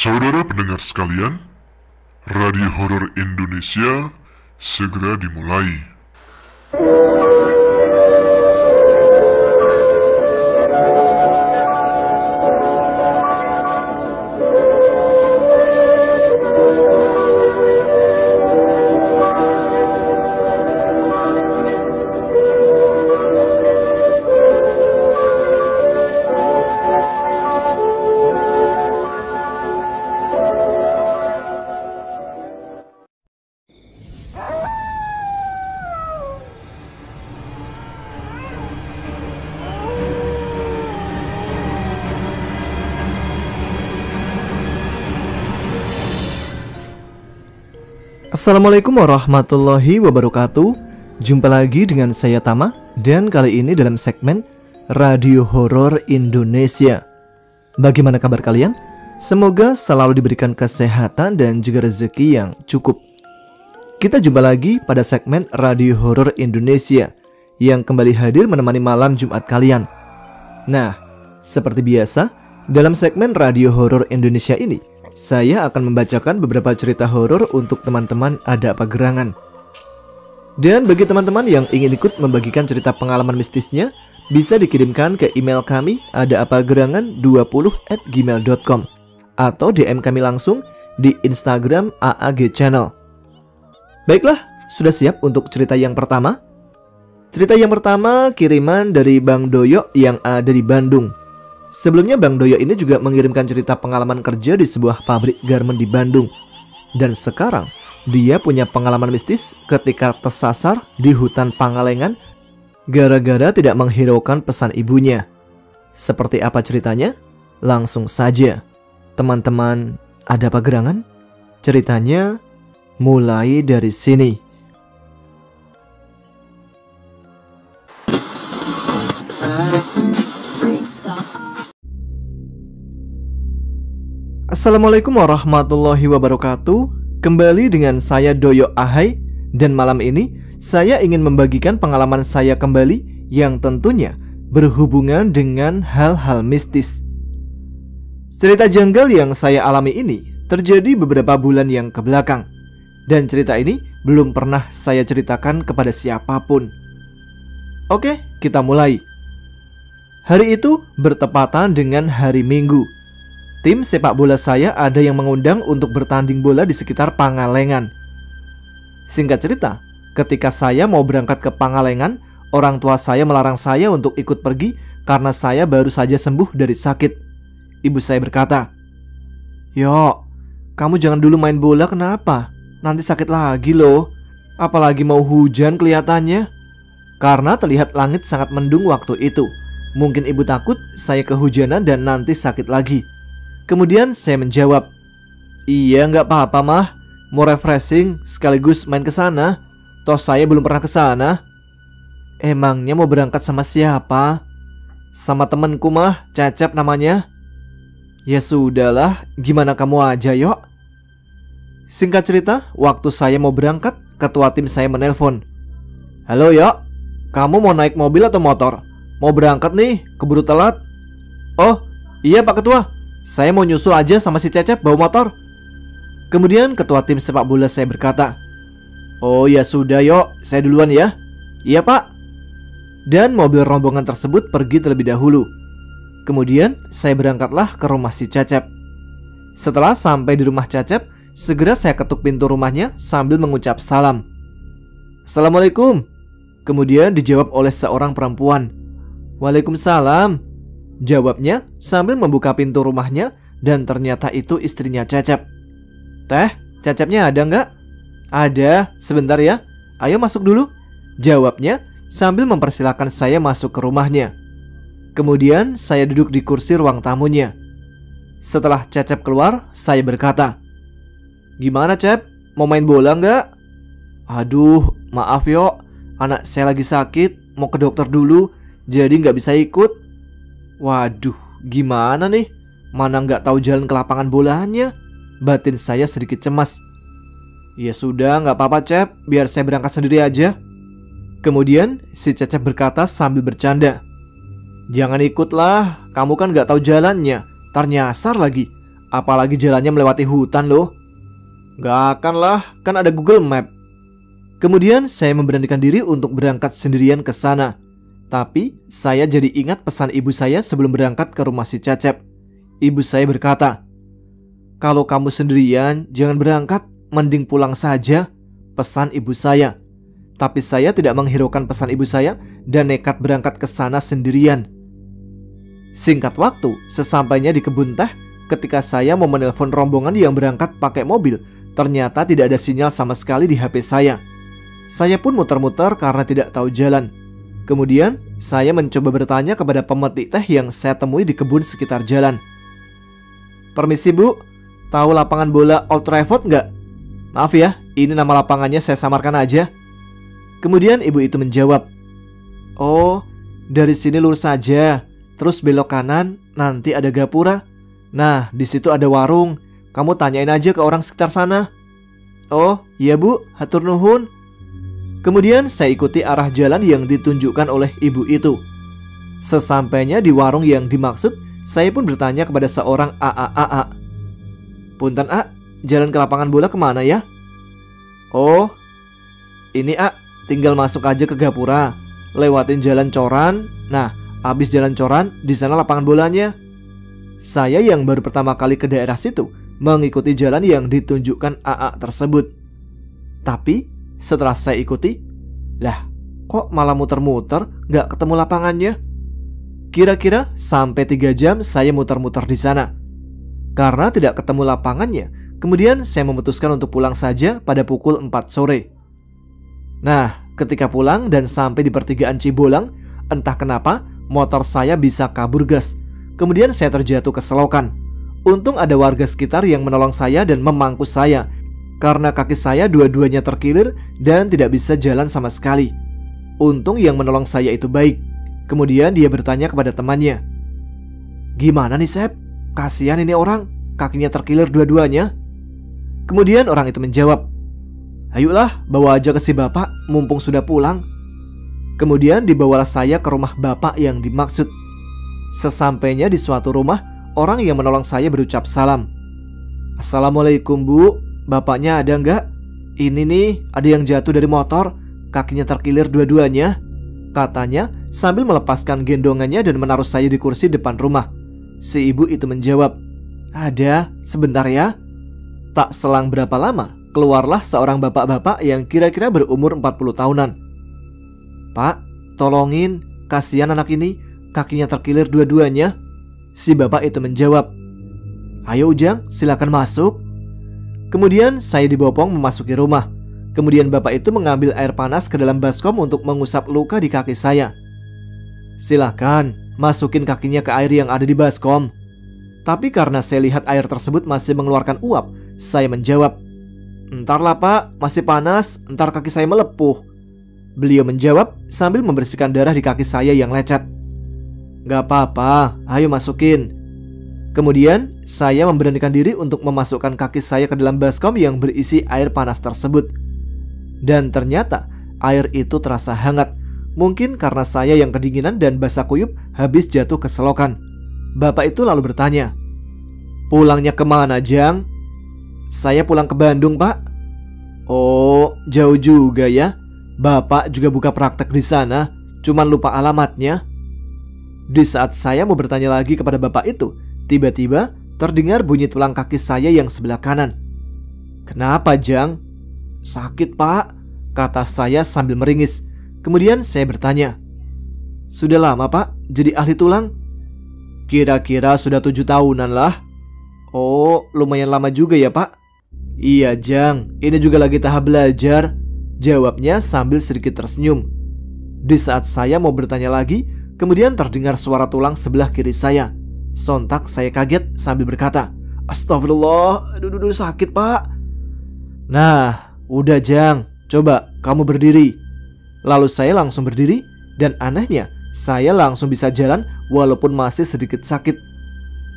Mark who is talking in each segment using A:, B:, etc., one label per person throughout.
A: Saudara pendengar sekalian, Radio Horor Indonesia segera dimulai.
B: Assalamualaikum warahmatullahi wabarakatuh. Jumpa lagi dengan saya Tama. Dan kali ini dalam segmen Radio Horor Indonesia. Bagaimana kabar kalian? Semoga selalu diberikan kesehatan dan juga rezeki yang cukup. Kita jumpa lagi pada segmen Radio Horor Indonesia yang kembali hadir menemani malam Jumat kalian. Nah, seperti biasa, dalam segmen Radio Horor Indonesia ini saya akan membacakan beberapa cerita horor untuk teman-teman Ada Apa Gerangan. Dan bagi teman-teman yang ingin ikut membagikan cerita pengalaman mistisnya, bisa dikirimkan ke email kami adaapagerangan20@gmail.com atau DM kami langsung di Instagram AAG Channel. Baiklah, sudah siap untuk cerita yang pertama? Cerita yang pertama kiriman dari Bang Doyo yang ada di Bandung. Sebelumnya Bang Doyo ini juga mengirimkan cerita pengalaman kerja di sebuah pabrik garmen di Bandung. Dan sekarang dia punya pengalaman mistis ketika tersasar di hutan Pangalengan gara-gara tidak menghiraukan pesan ibunya. Seperti apa ceritanya? Langsung saja. Teman-teman Ada Apa Gerangan? Ceritanya mulai dari sini. Assalamualaikum warahmatullahi wabarakatuh. Kembali dengan saya Doyo Ahai. Dan malam ini saya ingin membagikan pengalaman saya kembali yang tentunya berhubungan dengan hal-hal mistis. Cerita janggal yang saya alami ini terjadi beberapa bulan yang kebelakang. Dan cerita ini belum pernah saya ceritakan kepada siapapun. Oke, kita mulai. Hari itu bertepatan dengan hari Minggu. Tim sepak bola saya ada yang mengundang untuk bertanding bola di sekitar Pangalengan. Singkat cerita, ketika saya mau berangkat ke Pangalengan, orang tua saya melarang saya untuk ikut pergi karena saya baru saja sembuh dari sakit. Ibu saya berkata, "Yo, kamu jangan dulu main bola, kenapa? Nanti sakit lagi loh. Apalagi mau hujan kelihatannya." Karena terlihat langit sangat mendung waktu itu. Mungkin ibu takut saya kehujanan dan nanti sakit lagi. Kemudian saya menjawab, "Iya, nggak apa-apa mah. Mau refreshing sekaligus main ke sana. Toh saya belum pernah ke sana." "Emangnya mau berangkat sama siapa?" "Sama temenku mah, Cecep namanya." "Ya sudahlah, gimana kamu aja yuk." Singkat cerita, waktu saya mau berangkat, ketua tim saya menelpon. "Halo Yok, kamu mau naik mobil atau motor? Mau berangkat nih, keburu telat." "Oh iya Pak Ketua, saya mau nyusul aja sama si Cecep bawa motor." Kemudian ketua tim sepak bola saya berkata, "Oh ya sudah Yok, saya duluan ya." "Iya Pak." Dan mobil rombongan tersebut pergi terlebih dahulu. Kemudian saya berangkatlah ke rumah si Cecep. Setelah sampai di rumah Cecep, segera saya ketuk pintu rumahnya sambil mengucap salam. "Assalamualaikum." Kemudian dijawab oleh seorang perempuan. "Waalaikumsalam," jawabnya sambil membuka pintu rumahnya, dan ternyata itu istrinya Cecep. "Teh, Cecepnya ada nggak?" "Ada, sebentar ya. Ayo masuk dulu," jawabnya sambil mempersilahkan saya masuk ke rumahnya. Kemudian saya duduk di kursi ruang tamunya. Setelah Cecep keluar, saya berkata, "Gimana Cep, mau main bola nggak?" "Aduh, maaf Yok, anak saya lagi sakit, mau ke dokter dulu, jadi nggak bisa ikut." "Waduh, gimana nih? Mana nggak tahu jalan ke lapangan bolanya?" Batin saya sedikit cemas. "Ya sudah, nggak apa-apa Cep, biar saya berangkat sendiri aja." Kemudian si Cecep berkata sambil bercanda, "Jangan ikutlah, kamu kan nggak tahu jalannya, tar nyasar lagi. apalagi jalannya melewati hutan loh. Gak akan lah, kan ada Google Map. Kemudian saya memberanikan diri untuk berangkat sendirian ke sana. Tapi saya jadi ingat pesan ibu saya sebelum berangkat ke rumah si Cecep. Ibu saya berkata, "Kalau kamu sendirian, jangan berangkat, mending pulang saja," pesan ibu saya. Tapi saya tidak menghiraukan pesan ibu saya dan nekat berangkat ke sana sendirian. Singkat waktu, sesampainya di kebun teh, ketika saya mau menelpon rombongan yang berangkat pakai mobil, ternyata tidak ada sinyal sama sekali di HP saya. Saya pun muter-muter karena tidak tahu jalan. Kemudian, saya mencoba bertanya kepada pemetik teh yang saya temui di kebun sekitar jalan. "Permisi Bu, tahu lapangan bola Old Trafford nggak?" "Maaf ya, ini nama lapangannya saya samarkan aja." Kemudian ibu itu menjawab, "Oh, dari sini lurus saja, terus belok kanan, nanti ada gapura. Nah, di situ ada warung, kamu tanyain aja ke orang sekitar sana." "Oh, iya Bu, hatur nuhun." Kemudian saya ikuti arah jalan yang ditunjukkan oleh ibu itu. Sesampainya di warung yang dimaksud, saya pun bertanya kepada seorang AA. "Punten A, jalan ke lapangan bola kemana ya?" "Oh, ini A, tinggal masuk aja ke gapura, lewatin jalan coran. Nah, habis jalan coran, di sana lapangan bolanya." Saya yang baru pertama kali ke daerah situ mengikuti jalan yang ditunjukkan AA tersebut. Tapi setelah saya ikuti, lah kok malah muter-muter gak ketemu lapangannya. Kira-kira sampai 3 jam saya muter-muter di sana. Karena tidak ketemu lapangannya, kemudian saya memutuskan untuk pulang saja pada pukul 4 sore. Nah, ketika pulang dan sampai di pertigaan Cibolang, entah kenapa motor saya bisa kabur gas. Kemudian saya terjatuh ke selokan. Untung ada warga sekitar yang menolong saya dan memangku saya, karena kaki saya dua-duanya terkilir dan tidak bisa jalan sama sekali. Untung yang menolong saya itu baik. Kemudian dia bertanya kepada temannya, "Gimana nih Sep? Kasihan ini orang, kakinya terkilir dua-duanya." Kemudian orang itu menjawab, "Ayolah, bawa aja ke si bapak, mumpung sudah pulang." Kemudian dibawalah saya ke rumah bapak yang dimaksud. Sesampainya di suatu rumah, orang yang menolong saya berucap salam. "Assalamualaikum Bu, bapaknya ada nggak? Ini nih, ada yang jatuh dari motor, kakinya terkilir dua-duanya," katanya sambil melepaskan gendongannya dan menaruh saya di kursi depan rumah. Si ibu itu menjawab, "Ada, sebentar ya." Tak selang berapa lama, keluarlah seorang bapak-bapak yang kira-kira berumur 40 tahunan. "Pak, tolongin, kasihan anak ini, kakinya terkilir dua-duanya." Si bapak itu menjawab, "Ayo Ujang, silakan masuk." Kemudian saya dibopong memasuki rumah. Kemudian bapak itu mengambil air panas ke dalam baskom untuk mengusap luka di kaki saya. "Silakan, masukin kakinya ke air yang ada di baskom." Tapi karena saya lihat air tersebut masih mengeluarkan uap, saya menjawab, "Entar lah Pak, masih panas, entar kaki saya melepuh." Beliau menjawab sambil membersihkan darah di kaki saya yang lecet, "Gak apa-apa, ayo masukin." Kemudian saya memberanikan diri untuk memasukkan kaki saya ke dalam baskom yang berisi air panas tersebut. Dan ternyata air itu terasa hangat. Mungkin karena saya yang kedinginan dan basah kuyup habis jatuh ke selokan. Bapak itu lalu bertanya, "Pulangnya kemana Jang?" "Saya pulang ke Bandung Pak." "Oh, jauh juga ya. Bapak juga buka praktek di sana, cuman lupa alamatnya." Di saat saya mau bertanya lagi kepada bapak itu, tiba-tiba terdengar bunyi tulang kaki saya yang sebelah kanan. "Kenapa Jang?" "Sakit Pak," kata saya sambil meringis. Kemudian saya bertanya, "Sudah lama Pak jadi ahli tulang?" "Kira-kira sudah 7 tahunan lah." "Oh, lumayan lama juga ya Pak." "Iya Jang, ini juga lagi tahap belajar," jawabnya sambil sedikit tersenyum. Di saat saya mau bertanya lagi, kemudian terdengar suara tulang sebelah kiri saya. Sontak saya kaget sambil berkata, "Astagfirullah, aduh sakit Pak." "Nah, udah Jang, coba kamu berdiri." Lalu saya langsung berdiri dan anehnya saya langsung bisa jalan walaupun masih sedikit sakit.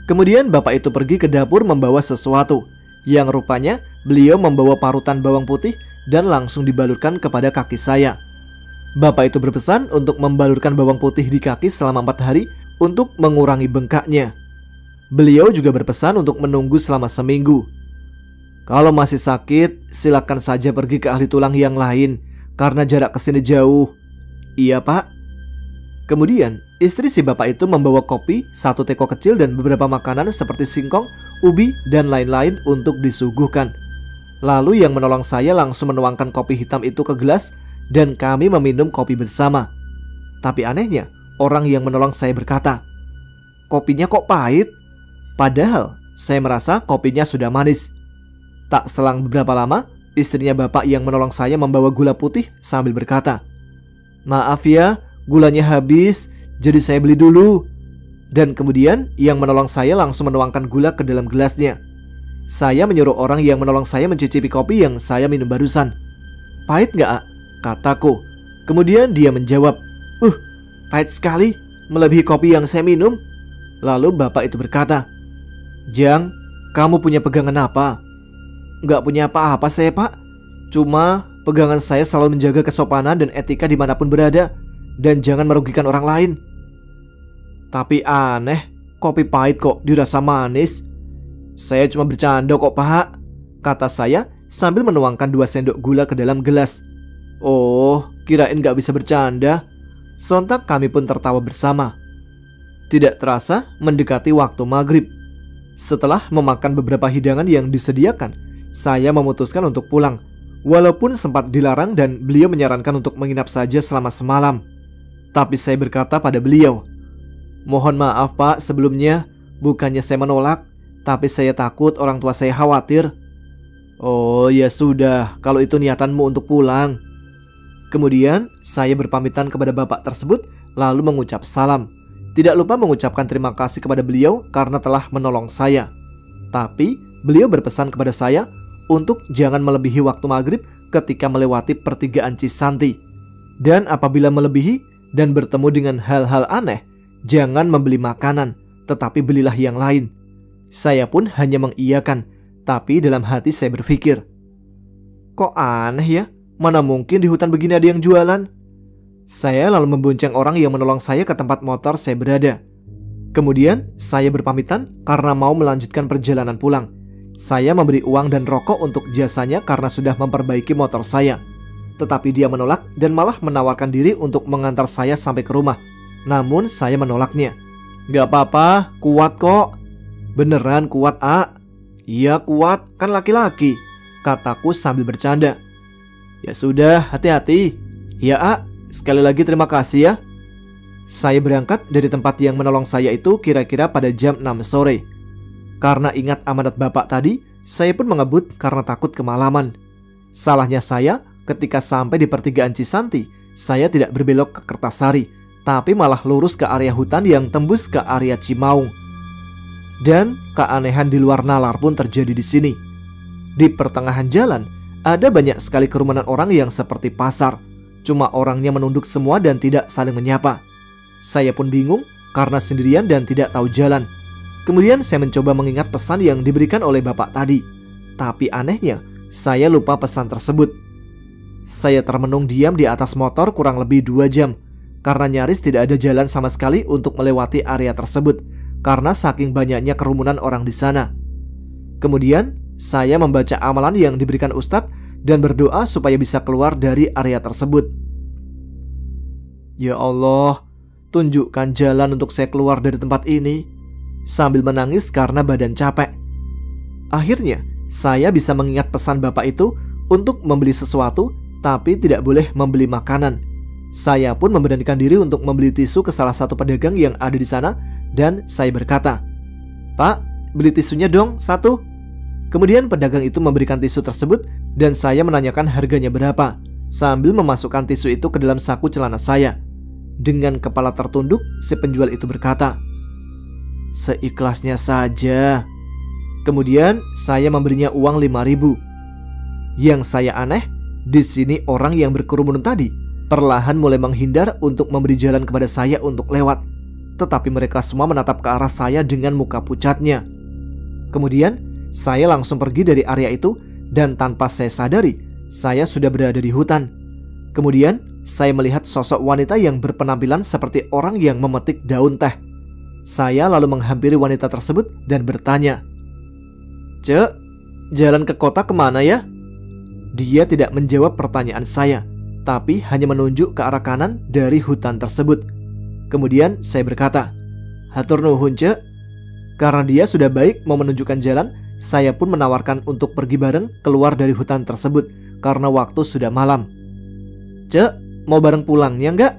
B: Kemudian bapak itu pergi ke dapur membawa sesuatu, yang rupanya beliau membawa parutan bawang putih dan langsung dibalurkan kepada kaki saya. Bapak itu berpesan untuk membalurkan bawang putih di kaki selama 4 hari untuk mengurangi bengkaknya. Beliau juga berpesan untuk menunggu selama seminggu. Kalau masih sakit, silakan saja pergi ke ahli tulang yang lain karena jarak ke sini jauh. Iya, Pak. Kemudian, istri si bapak itu membawa kopi, 1 teko kecil dan beberapa makanan seperti singkong, ubi, dan lain-lain untuk disuguhkan. Lalu yang menolong saya langsung menuangkan kopi hitam itu ke gelas dan kami meminum kopi bersama. Tapi anehnya, orang yang menolong saya berkata, "Kopinya kok pahit?" Padahal saya merasa kopinya sudah manis. Tak selang beberapa lama, istrinya bapak yang menolong saya membawa gula putih sambil berkata, "Maaf ya, gulanya habis, jadi saya beli dulu." Dan kemudian yang menolong saya langsung menuangkan gula ke dalam gelasnya. Saya menyuruh orang yang menolong saya mencicipi kopi yang saya minum barusan. "Pahit nggak, A?" kataku. Kemudian dia menjawab, "Pahit sekali, melebihi kopi yang saya minum." Lalu bapak itu berkata, "Jang, kamu punya pegangan apa?" "Nggak punya apa-apa saya, Pak. Cuma pegangan saya selalu menjaga kesopanan dan etika dimanapun berada, dan jangan merugikan orang lain." "Tapi aneh, kopi pahit kok dirasa manis." "Saya cuma bercanda kok, Pak," kata saya sambil menuangkan 2 sendok gula ke dalam gelas. "Oh, kirain gak bisa bercanda." Sontak kami pun tertawa bersama. Tidak terasa mendekati waktu maghrib. Setelah memakan beberapa hidangan yang disediakan, saya memutuskan untuk pulang. Walaupun sempat dilarang dan beliau menyarankan untuk menginap saja selama semalam. Tapi saya berkata pada beliau, "Mohon maaf, Pak, sebelumnya. Bukannya saya menolak, tapi saya takut orang tua saya khawatir." "Oh ya sudah, kalau itu niatanmu untuk pulang." Kemudian saya berpamitan kepada bapak tersebut lalu mengucap salam. Tidak lupa mengucapkan terima kasih kepada beliau karena telah menolong saya. Tapi beliau berpesan kepada saya untuk jangan melebihi waktu maghrib ketika melewati pertigaan Cisanti. Dan apabila melebihi dan bertemu dengan hal-hal aneh, jangan membeli makanan, tetapi belilah yang lain. Saya pun hanya mengiyakan, tapi dalam hati saya berpikir, kok aneh ya? Mana mungkin di hutan begini ada yang jualan? Saya lalu membonceng orang yang menolong saya ke tempat motor saya berada. Kemudian saya berpamitan karena mau melanjutkan perjalanan pulang. Saya memberi uang dan rokok untuk jasanya karena sudah memperbaiki motor saya. Tetapi dia menolak dan malah menawarkan diri untuk mengantar saya sampai ke rumah. Namun saya menolaknya. "Gak apa-apa, kuat kok." "Beneran kuat, A?" "Iya kuat, kan laki-laki," kataku sambil bercanda. "Ya sudah, hati-hati." "Ya, A, sekali lagi terima kasih ya." Saya berangkat dari tempat yang menolong saya itu kira-kira pada jam 6 sore. Karena ingat amanat bapak tadi, saya pun mengebut karena takut kemalaman. Salahnya saya, ketika sampai di pertigaan Cisanti, saya tidak berbelok ke Kertasari, tapi malah lurus ke area hutan yang tembus ke area Cimaung. Dan keanehan di luar nalar pun terjadi di sini. Di pertengahan jalan, ada banyak sekali kerumunan orang yang seperti pasar. Cuma orangnya menunduk semua dan tidak saling menyapa. Saya pun bingung karena sendirian dan tidak tahu jalan. Kemudian saya mencoba mengingat pesan yang diberikan oleh bapak tadi. Tapi anehnya, saya lupa pesan tersebut. Saya termenung diam di atas motor kurang lebih 2 jam. Karena nyaris tidak ada jalan sama sekali untuk melewati area tersebut. Karena saking banyaknya kerumunan orang di sana. Kemudian, saya membaca amalan yang diberikan Ustadz dan berdoa supaya bisa keluar dari area tersebut. "Ya Allah, tunjukkan jalan untuk saya keluar dari tempat ini." Sambil menangis karena badan capek. Akhirnya, saya bisa mengingat pesan bapak itu untuk membeli sesuatu, tapi tidak boleh membeli makanan. Saya pun memberanikan diri untuk membeli tisu ke salah satu pedagang yang ada di sana, dan saya berkata, "Pak, beli tisunya dong 1." Kemudian pedagang itu memberikan tisu tersebut dan saya menanyakan harganya berapa, sambil memasukkan tisu itu ke dalam saku celana saya. Dengan kepala tertunduk, si penjual itu berkata, "Seikhlasnya saja." Kemudian saya memberinya uang 5.000. Yang saya aneh, di sini orang yang berkerumun tadi perlahan mulai menghindar untuk memberi jalan kepada saya untuk lewat. Tetapi mereka semua menatap ke arah saya dengan muka pucatnya. Kemudian saya langsung pergi dari area itu dan tanpa saya sadari, saya sudah berada di hutan. Kemudian saya melihat sosok wanita yang berpenampilan seperti orang yang memetik daun teh. Saya lalu menghampiri wanita tersebut dan bertanya, "Cek, jalan ke kota kemana ya?" Dia tidak menjawab pertanyaan saya, tapi hanya menunjuk ke arah kanan dari hutan tersebut. Kemudian saya berkata, "Hatur nuhun, Cek." Karena dia sudah baik mau menunjukkan jalan, saya pun menawarkan untuk pergi bareng keluar dari hutan tersebut karena waktu sudah malam. "Cek, mau bareng pulangnya enggak?"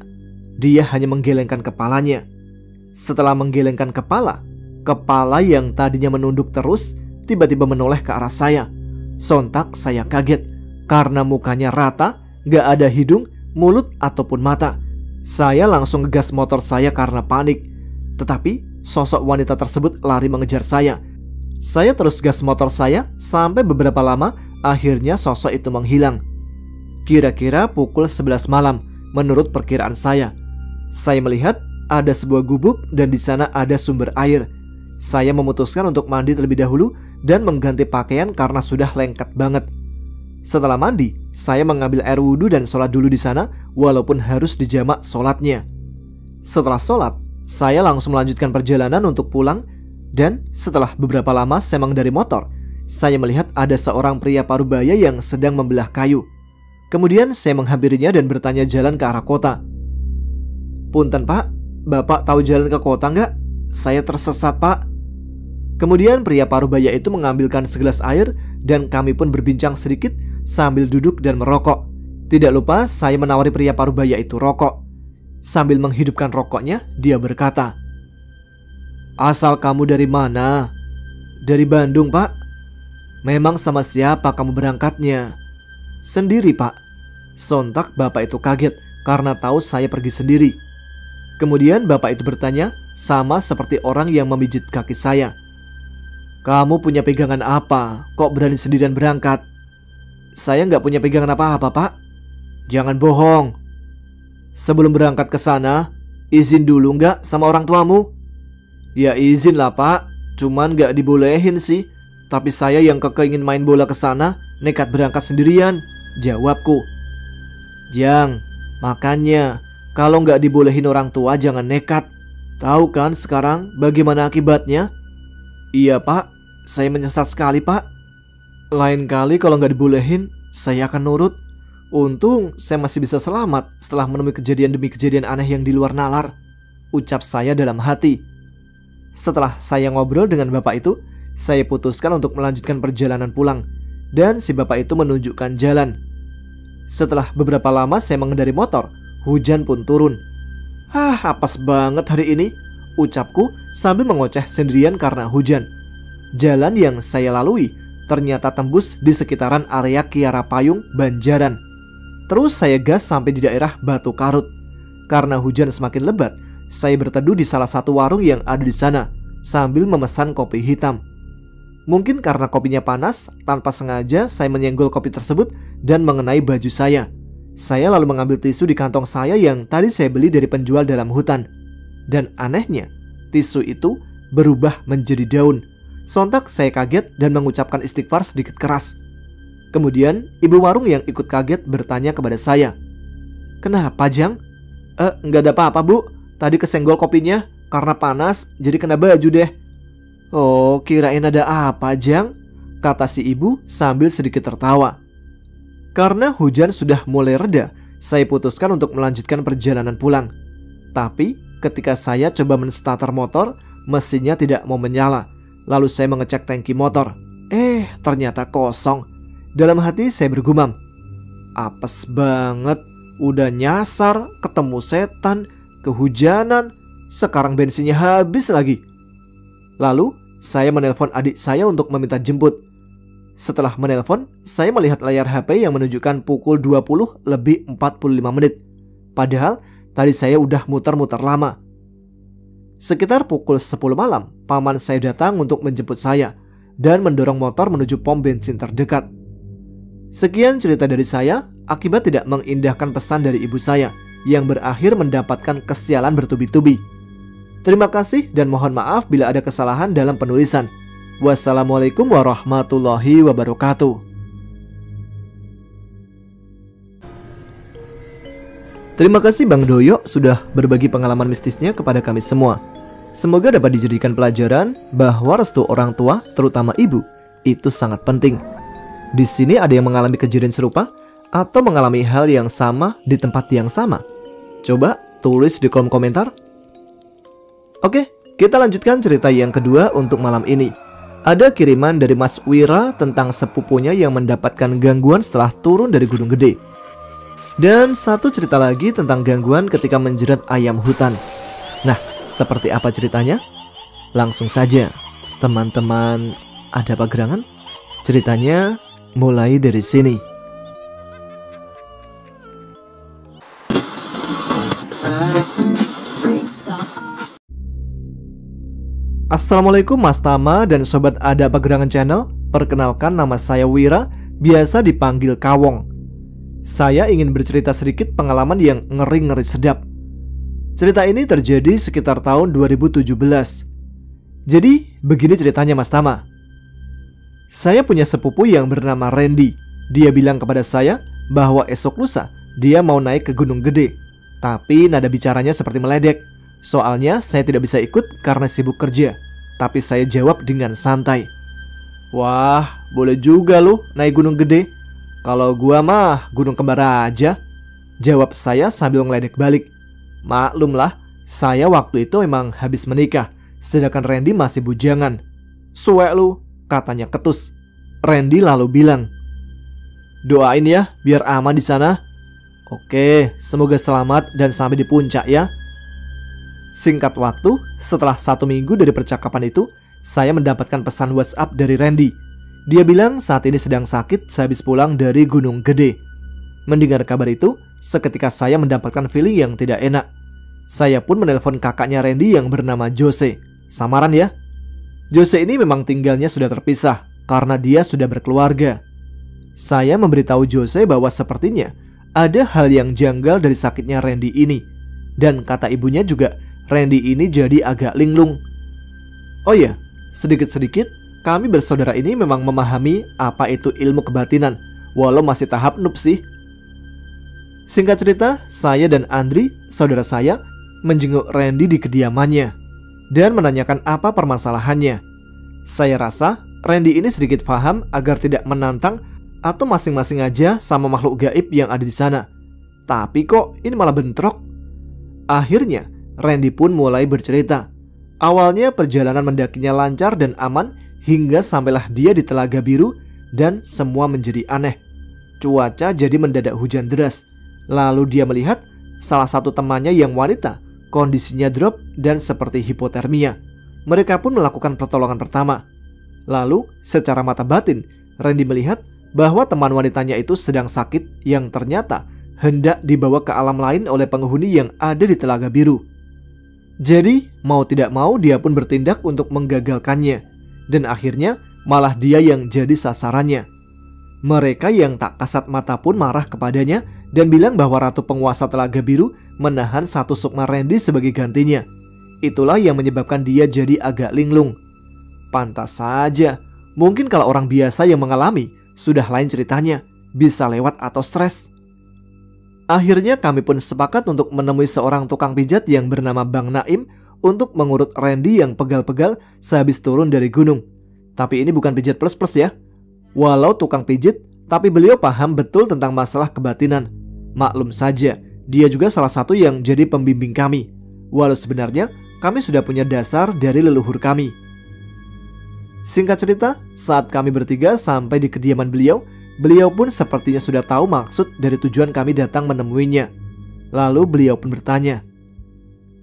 B: Dia hanya menggelengkan kepalanya. Setelah menggelengkan kepala yang tadinya menunduk terus tiba-tiba menoleh ke arah saya. Sontak saya kaget karena mukanya rata, gak ada hidung, mulut ataupun mata. Saya langsung ngegas motor saya karena panik. Tetapi sosok wanita tersebut lari mengejar saya. Saya terus gas motor saya sampai beberapa lama, akhirnya sosok itu menghilang. Kira-kira pukul 11 malam menurut perkiraan saya. Saya melihat ada sebuah gubuk dan di sana ada sumber air. Saya memutuskan untuk mandi terlebih dahulu dan mengganti pakaian karena sudah lengket banget. Setelah mandi, saya mengambil air wudhu dan sholat dulu di sana walaupun harus dijamak sholatnya. Setelah sholat, saya langsung melanjutkan perjalanan untuk pulang dan setelah beberapa lama saya mengendarai motor, saya melihat ada seorang pria parubaya yang sedang membelah kayu. Kemudian saya menghampirinya dan bertanya jalan ke arah kota. "Punten Pak, Bapak tahu jalan ke kota nggak? Saya tersesat Pak." Kemudian pria parubaya itu mengambilkan segelas air dan kami pun berbincang sedikit sambil duduk dan merokok. Tidak lupa saya menawari pria parubaya itu rokok. Sambil menghidupkan rokoknya, dia berkata, "Asal kamu dari mana?" "Dari Bandung Pak." "Memang sama siapa kamu berangkatnya?" "Sendiri Pak." Sontak bapak itu kaget karena tahu saya pergi sendiri. Kemudian bapak itu bertanya sama seperti orang yang memijit kaki saya, "Kamu punya pegangan apa? Kok berani sendirian berangkat?" "Saya nggak punya pegangan apa-apa Pak." "Jangan bohong. Sebelum berangkat ke sana, izin dulu nggak sama orang tuamu?" "Ya izin lah Pak, cuman nggak dibolehin sih. Tapi saya yang ingin main bola ke sana, nekat berangkat sendirian," jawabku. "Jang, makanya kalau nggak dibolehin orang tua jangan nekat. Tahu kan sekarang bagaimana akibatnya?" "Iya Pak, saya menyesal sekali Pak. Lain kali kalau nggak dibolehin, saya akan nurut. Untung saya masih bisa selamat setelah menemui kejadian demi kejadian aneh yang di luar nalar," ucap saya dalam hati. Setelah saya ngobrol dengan bapak itu, saya putuskan untuk melanjutkan perjalanan pulang, dan si bapak itu menunjukkan jalan. Setelah beberapa lama saya mengendarai motor, hujan pun turun. Apes banget hari ini," ucapku sambil mengoceh sendirian karena hujan. Jalan yang saya lalui ternyata tembus di sekitaran area Kiara Payung, Banjaran. Terus saya gas sampai di daerah Batu Karut. Karena hujan semakin lebat, saya berteduh di salah satu warung yang ada di sana sambil memesan kopi hitam. Mungkin karena kopinya panas, tanpa sengaja saya menyenggol kopi tersebut dan mengenai baju saya. Saya lalu mengambil tisu di kantong saya yang tadi saya beli dari penjual dalam hutan. Dan anehnya, tisu itu berubah menjadi daun. Sontak saya kaget dan mengucapkan istighfar sedikit keras. Kemudian ibu warung yang ikut kaget bertanya kepada saya, "Kenapa Jang?" Nggak ada apa-apa Bu, tadi kesenggol kopinya karena panas jadi kena baju deh." "Oh, kirain ada apa Jang?" kata si ibu sambil sedikit tertawa. Karena hujan sudah mulai reda, saya putuskan untuk melanjutkan perjalanan pulang. Tapi ketika saya coba menstarter motor, mesinnya tidak mau menyala. Lalu saya mengecek tangki motor. Ternyata kosong. Dalam hati saya bergumam, "Apes banget. Udah nyasar, ketemu setan, kehujanan, sekarang bensinnya habis lagi." Lalu saya menelpon adik saya untuk meminta jemput. Setelah menelpon, saya melihat layar HP yang menunjukkan pukul 20:45. Padahal tadi saya udah muter-muter lama. Sekitar pukul 10 malam, paman saya datang untuk menjemput saya dan mendorong motor menuju pom bensin terdekat. Sekian cerita dari saya akibat tidak mengindahkan pesan dari ibu saya yang berakhir mendapatkan kesialan bertubi-tubi. Terima kasih dan mohon maaf bila ada kesalahan dalam penulisan. Wassalamualaikum warahmatullahi wabarakatuh. Terima kasih Bang Doyo sudah berbagi pengalaman mistisnya kepada kami semua. Semoga dapat dijadikan pelajaran bahwa restu orang tua, terutama ibu, itu sangat penting. Di sini ada yang mengalami kejadian serupa atau mengalami hal yang sama di tempat yang sama? Coba tulis di kolom komentar. Oke, kita lanjutkan cerita yang kedua untuk malam ini. Ada kiriman dari Mas Wira tentang sepupunya yang mendapatkan gangguan setelah turun dari Gunung Gede. Dan satu cerita lagi tentang gangguan ketika menjerat ayam hutan. Nah, seperti apa ceritanya? Langsung saja, teman-teman, ada apa gerangan? Ceritanya mulai dari sini. Assalamualaikum Mas Tama dan Sobat Ada Apa Gerangan Channel. Perkenalkan, nama saya Wira, biasa dipanggil Kawong. Saya ingin bercerita sedikit pengalaman yang ngeri-ngeri sedap. Cerita ini terjadi sekitar tahun 2017. Jadi begini ceritanya Mas Tama. Saya punya sepupu yang bernama Randy. Dia bilang kepada saya bahwa esok lusa dia mau naik ke Gunung Gede. Tapi nada bicaranya seperti meledek. Soalnya saya tidak bisa ikut karena sibuk kerja. Tapi saya jawab dengan santai. Wah, boleh juga lu naik Gunung Gede. Kalau gua mah gunung kembar aja, jawab saya sambil ngeledek balik. Maklumlah, saya waktu itu emang habis menikah, sedangkan Randy masih bujangan. Suwe lu, katanya ketus. Randy lalu bilang, doain ya biar aman di sana. Oke, semoga selamat dan sampai di puncak ya. Singkat waktu, setelah 1 minggu dari percakapan itu, saya mendapatkan pesan WhatsApp dari Randy. Dia bilang saat ini sedang sakit sehabis pulang dari Gunung Gede. Mendengar kabar itu, seketika saya mendapatkan feeling yang tidak enak. Saya pun menelpon kakaknya Randy yang bernama Jose. Samaran ya. Jose ini memang tinggalnya sudah terpisah karena dia sudah berkeluarga. Saya memberitahu Jose bahwa sepertinya ada hal yang janggal dari sakitnya Randy ini. Dan kata ibunya juga, Randy ini jadi agak linglung. Oh ya, sedikit-sedikit kami bersaudara ini memang memahami apa itu ilmu kebatinan, walau masih tahap noob sih. Singkat cerita, saya dan Andri, saudara saya, menjenguk Randy di kediamannya dan menanyakan apa permasalahannya. Saya rasa Randy ini sedikit paham agar tidak menantang atau masing-masing aja sama makhluk gaib yang ada di sana. Tapi kok ini malah bentrok. Akhirnya Randy pun mulai bercerita. Awalnya perjalanan mendakinya lancar dan aman hingga sampailah dia di Telaga Biru dan semua menjadi aneh. Cuaca jadi mendadak hujan deras. Lalu dia melihat salah satu temannya yang wanita kondisinya drop dan seperti hipotermia. Mereka pun melakukan pertolongan pertama. Lalu secara mata batin Randy melihat bahwa teman wanitanya itu sedang sakit yang ternyata hendak dibawa ke alam lain oleh penghuni yang ada di Telaga Biru. Jadi mau tidak mau dia pun bertindak untuk menggagalkannya. Dan akhirnya malah dia yang jadi sasarannya. Mereka yang tak kasat mata pun marah kepadanya dan bilang bahwa Ratu Penguasa Telaga Biru menahan satu sukma Randy sebagai gantinya. Itulah yang menyebabkan dia jadi agak linglung. Pantas saja, mungkin kalau orang biasa yang mengalami sudah lain ceritanya, bisa lewat atau stres. Akhirnya kami pun sepakat untuk menemui seorang tukang pijat yang bernama Bang Naim untuk mengurut Randy yang pegal-pegal sehabis turun dari gunung. Tapi ini bukan pijat plus-plus ya. Walau tukang pijit, tapi beliau paham betul tentang masalah kebatinan. Maklum saja, dia juga salah satu yang jadi pembimbing kami. Walau sebenarnya kami sudah punya dasar dari leluhur kami. Singkat cerita, saat kami bertiga sampai di kediaman beliau, beliau pun sepertinya sudah tahu maksud dari tujuan kami datang menemuinya. Lalu beliau pun bertanya,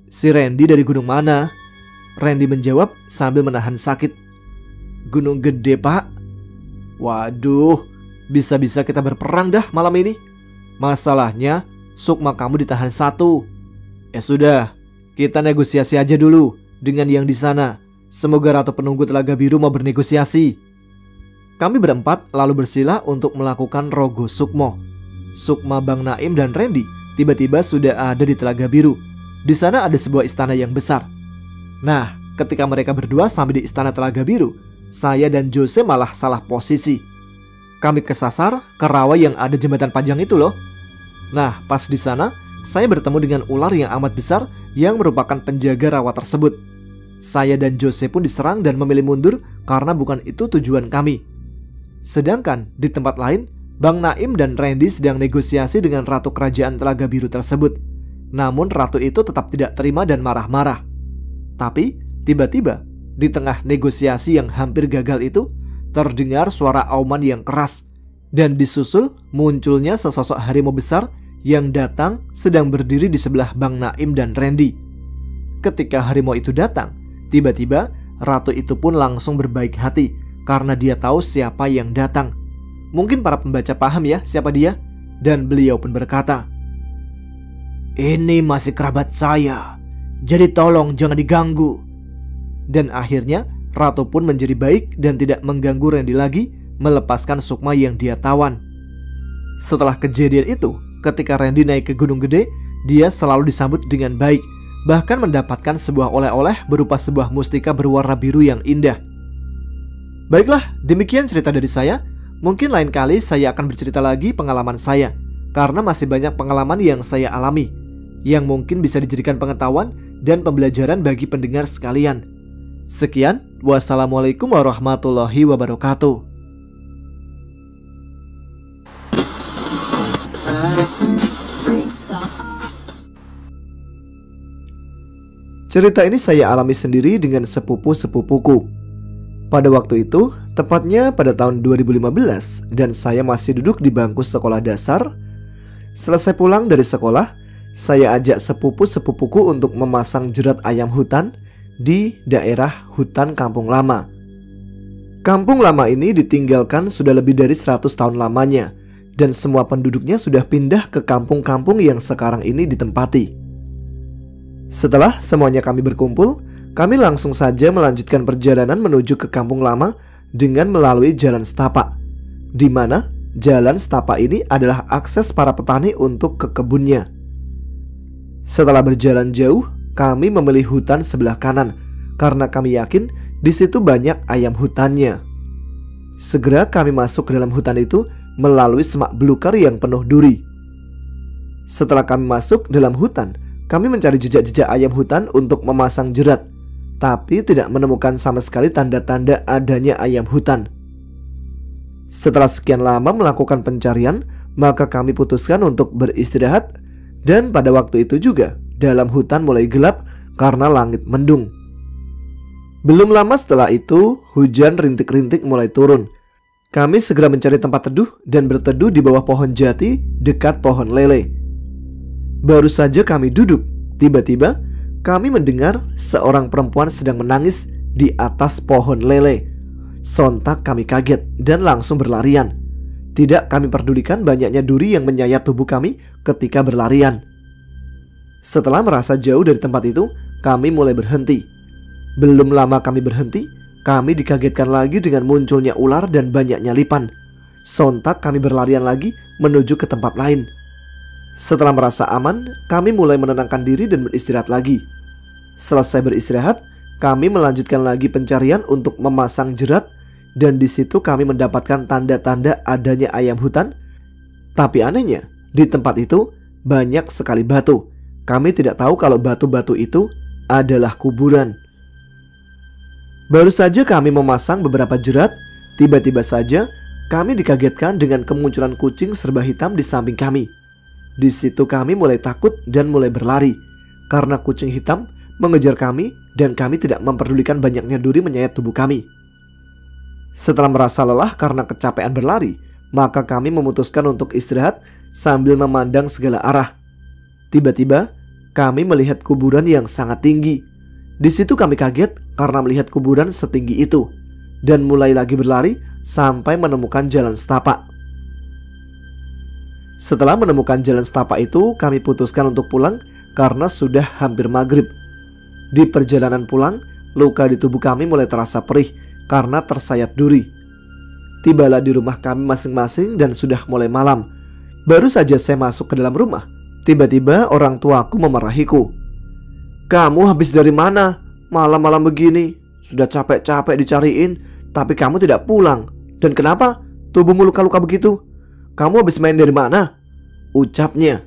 B: si Randy dari gunung mana? Randy menjawab sambil menahan sakit. Gunung Gede pak. Waduh, bisa-bisa kita berperang dah malam ini. Masalahnya sukma kamu ditahan 1. Ya sudah, kita negosiasi aja dulu dengan yang di sana. Semoga Ratu Penunggu Telaga Biru mau bernegosiasi. Kami berempat lalu bersila untuk melakukan rogo sukmo. Sukma, Bang Naim dan Randy tiba-tiba sudah ada di Telaga Biru. Di sana ada sebuah istana yang besar. Nah, ketika mereka berdua sampai di istana Telaga Biru, saya dan Jose malah salah posisi. Kami kesasar ke rawa yang ada jembatan panjang itu loh. Nah, pas di sana, saya bertemu dengan ular yang amat besar yang merupakan penjaga rawa tersebut. saya dan Jose pun diserang dan memilih mundur karena bukan itu tujuan kami. Sedangkan di tempat lain, Bang Naim dan Randy sedang negosiasi dengan Ratu Kerajaan Telaga Biru tersebut. Namun ratu itu tetap tidak terima dan marah-marah. Tapi tiba-tiba di tengah negosiasi yang hampir gagal itu, terdengar suara auman yang keras, dan disusul munculnya sesosok harimau besar yang datang sedang berdiri di sebelah Bang Naim dan Randy. Ketika harimau itu datang, tiba-tiba ratu itu pun langsung berbaik hati karena dia tahu siapa yang datang. Mungkin para pembaca paham ya siapa dia, dan beliau pun berkata, "Ini masih kerabat saya, jadi tolong jangan diganggu." Dan akhirnya ratu pun menjadi baik dan tidak mengganggu Randy lagi, melepaskan Sukma yang dia tawan. Setelah kejadian itu, ketika Randy naik ke Gunung Gede, dia selalu disambut dengan baik, bahkan mendapatkan sebuah oleh-oleh berupa sebuah mustika berwarna biru yang indah. Baiklah, demikian cerita dari saya. Mungkin lain kali saya akan bercerita lagi pengalaman saya, karena masih banyak pengalaman yang saya alami, yang mungkin bisa dijadikan pengetahuan dan pembelajaran bagi pendengar sekalian. Sekian, wassalamualaikum warahmatullahi wabarakatuh. Cerita ini saya alami sendiri dengan sepupu-sepupuku. Pada waktu itu, tepatnya pada tahun 2015, dan saya masih duduk di bangku sekolah dasar. Selesai pulang dari sekolah, saya ajak sepupu-sepupuku untuk memasang jerat ayam hutan di daerah hutan Kampung Lama. Kampung Lama ini ditinggalkan sudah lebih dari 100 tahun lamanya, dan semua penduduknya sudah pindah ke kampung-kampung yang sekarang ini ditempati. Setelah semuanya kami berkumpul, kami langsung saja melanjutkan perjalanan menuju ke Kampung Lama dengan melalui jalan setapak, di mana jalan setapak ini adalah akses para petani untuk ke kebunnya. Setelah berjalan jauh, kami memilih hutan sebelah kanan karena kami yakin di situ banyak ayam hutannya. Segera kami masuk ke dalam hutan itu melalui semak belukar yang penuh duri. Setelah kami masuk dalam hutan, kami mencari jejak-jejak ayam hutan untuk memasang jerat, tapi tidak menemukan sama sekali tanda-tanda adanya ayam hutan. Setelah sekian lama melakukan pencarian, maka kami putuskan untuk beristirahat, dan pada waktu itu juga dalam hutan mulai gelap karena langit mendung. Belum lama setelah itu, hujan rintik-rintik mulai turun. Kami segera mencari tempat teduh dan berteduh di bawah pohon jati dekat pohon lele. Baru saja kami duduk, tiba-tiba kami mendengar seorang perempuan sedang menangis di atas pohon lele. Sontak kami kaget dan langsung berlarian. Tidak kami pedulikan banyaknya duri yang menyayat tubuh kami ketika berlarian. Setelah merasa jauh dari tempat itu, kami mulai berhenti. Belum lama kami berhenti, kami dikagetkan lagi dengan munculnya ular dan banyaknya lipan. Sontak kami berlarian lagi menuju ke tempat lain. Setelah merasa aman, kami mulai menenangkan diri dan beristirahat lagi. Selesai beristirahat, kami melanjutkan lagi pencarian untuk memasang jerat, dan di situ kami mendapatkan tanda-tanda adanya ayam hutan. Tapi anehnya, di tempat itu banyak sekali batu. Kami tidak tahu kalau batu-batu itu adalah kuburan. Baru saja kami memasang beberapa jerat, tiba-tiba saja kami dikagetkan dengan kemunculan kucing serba hitam di samping kami. Di situ kami mulai takut dan mulai berlari, karena kucing hitam mengejar kami dan kami tidak memperdulikan banyaknya duri menyayat tubuh kami. Setelah merasa lelah karena kecapean berlari, maka kami memutuskan untuk istirahat sambil memandang segala arah. Tiba-tiba kami melihat kuburan yang sangat tinggi. Di situ kami kaget karena melihat kuburan setinggi itu, dan mulai lagi berlari sampai menemukan jalan setapak. Setelah menemukan jalan setapak itu, kami putuskan untuk pulang karena sudah hampir maghrib. Di perjalanan pulang, luka di tubuh kami mulai terasa perih karena tersayat duri. Tibalah di rumah kami masing-masing dan sudah mulai malam. Baru saja saya masuk ke dalam rumah, tiba-tiba orang tuaku memarahiku. "Kamu habis dari mana? Malam-malam begini. Sudah capek-capek dicariin, tapi kamu tidak pulang. Dan kenapa? Tubuhmu luka-luka begitu. Kamu habis main dari mana?" ucapnya.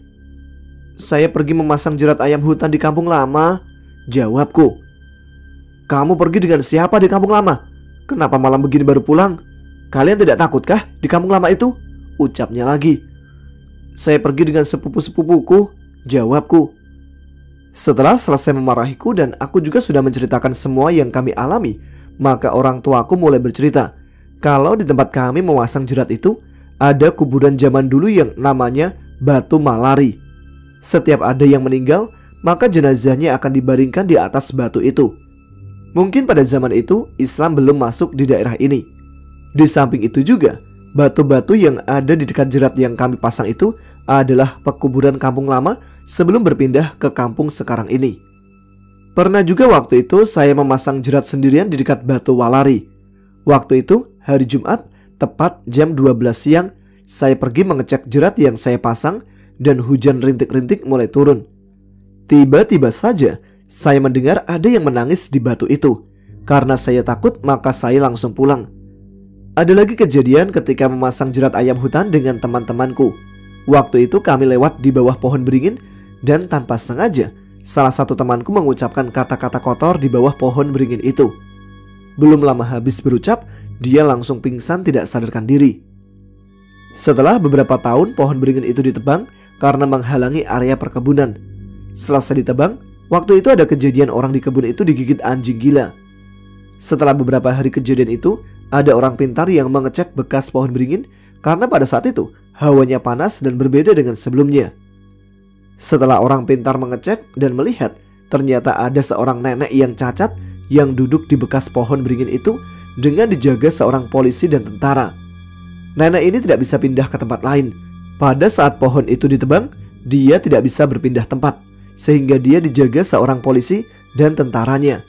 B: "Saya pergi memasang jerat ayam hutan di Kampung Lama," jawabku. kamu pergi dengan siapa di kampung lama? Kenapa malam begini baru pulang? Kalian tidak takutkah di kampung lama itu? Ucapnya lagi. Saya pergi dengan sepupu-sepupuku, jawabku. Setelah selesai memarahiku dan aku juga sudah menceritakan semua yang kami alami, maka orang tuaku mulai bercerita kalau di tempat kami memasang jerat itu ada kuburan zaman dulu yang namanya Batu Malari. Setiap ada yang meninggal, maka jenazahnya akan dibaringkan di atas batu itu. Mungkin pada zaman itu Islam belum masuk di daerah ini. Di samping itu juga, batu-batu yang ada di dekat jerat yang kami pasang itu adalah pekuburan kampung lama sebelum berpindah ke kampung sekarang ini. Pernah juga waktu itu saya memasang jerat sendirian di dekat Batu Walari. Waktu itu hari Jumat, tepat jam 12 siang, saya pergi mengecek jerat yang saya pasang dan hujan rintik-rintik mulai turun. Tiba-tiba saja saya mendengar ada yang menangis di batu itu. Karena saya takut, maka saya langsung pulang. Ada lagi kejadian ketika memasang jerat ayam hutan dengan teman-temanku. Waktu itu kami lewat di bawah pohon beringin dan tanpa sengaja salah satu temanku mengucapkan kata-kata kotor di bawah pohon beringin itu. Belum lama habis berucap, dia langsung pingsan tidak sadarkan diri. Setelah beberapa tahun pohon beringin itu ditebang karena menghalangi area perkebunan. Selesai ditebang, waktu itu ada kejadian orang di kebun itu digigit anjing gila. Setelah beberapa hari kejadian itu, ada orang pintar yang mengecek bekas pohon beringin karena pada saat itu hawanya panas dan berbeda dengan sebelumnya. Setelah orang pintar mengecek dan melihat, ternyata ada seorang nenek yang cacat yang duduk di bekas pohon beringin itu dengan dijaga seorang polisi dan tentara. Nenek ini tidak bisa pindah ke tempat lain. Pada saat pohon itu ditebang, dia tidak bisa berpindah tempat, sehingga dia dijaga seorang polisi dan tentaranya.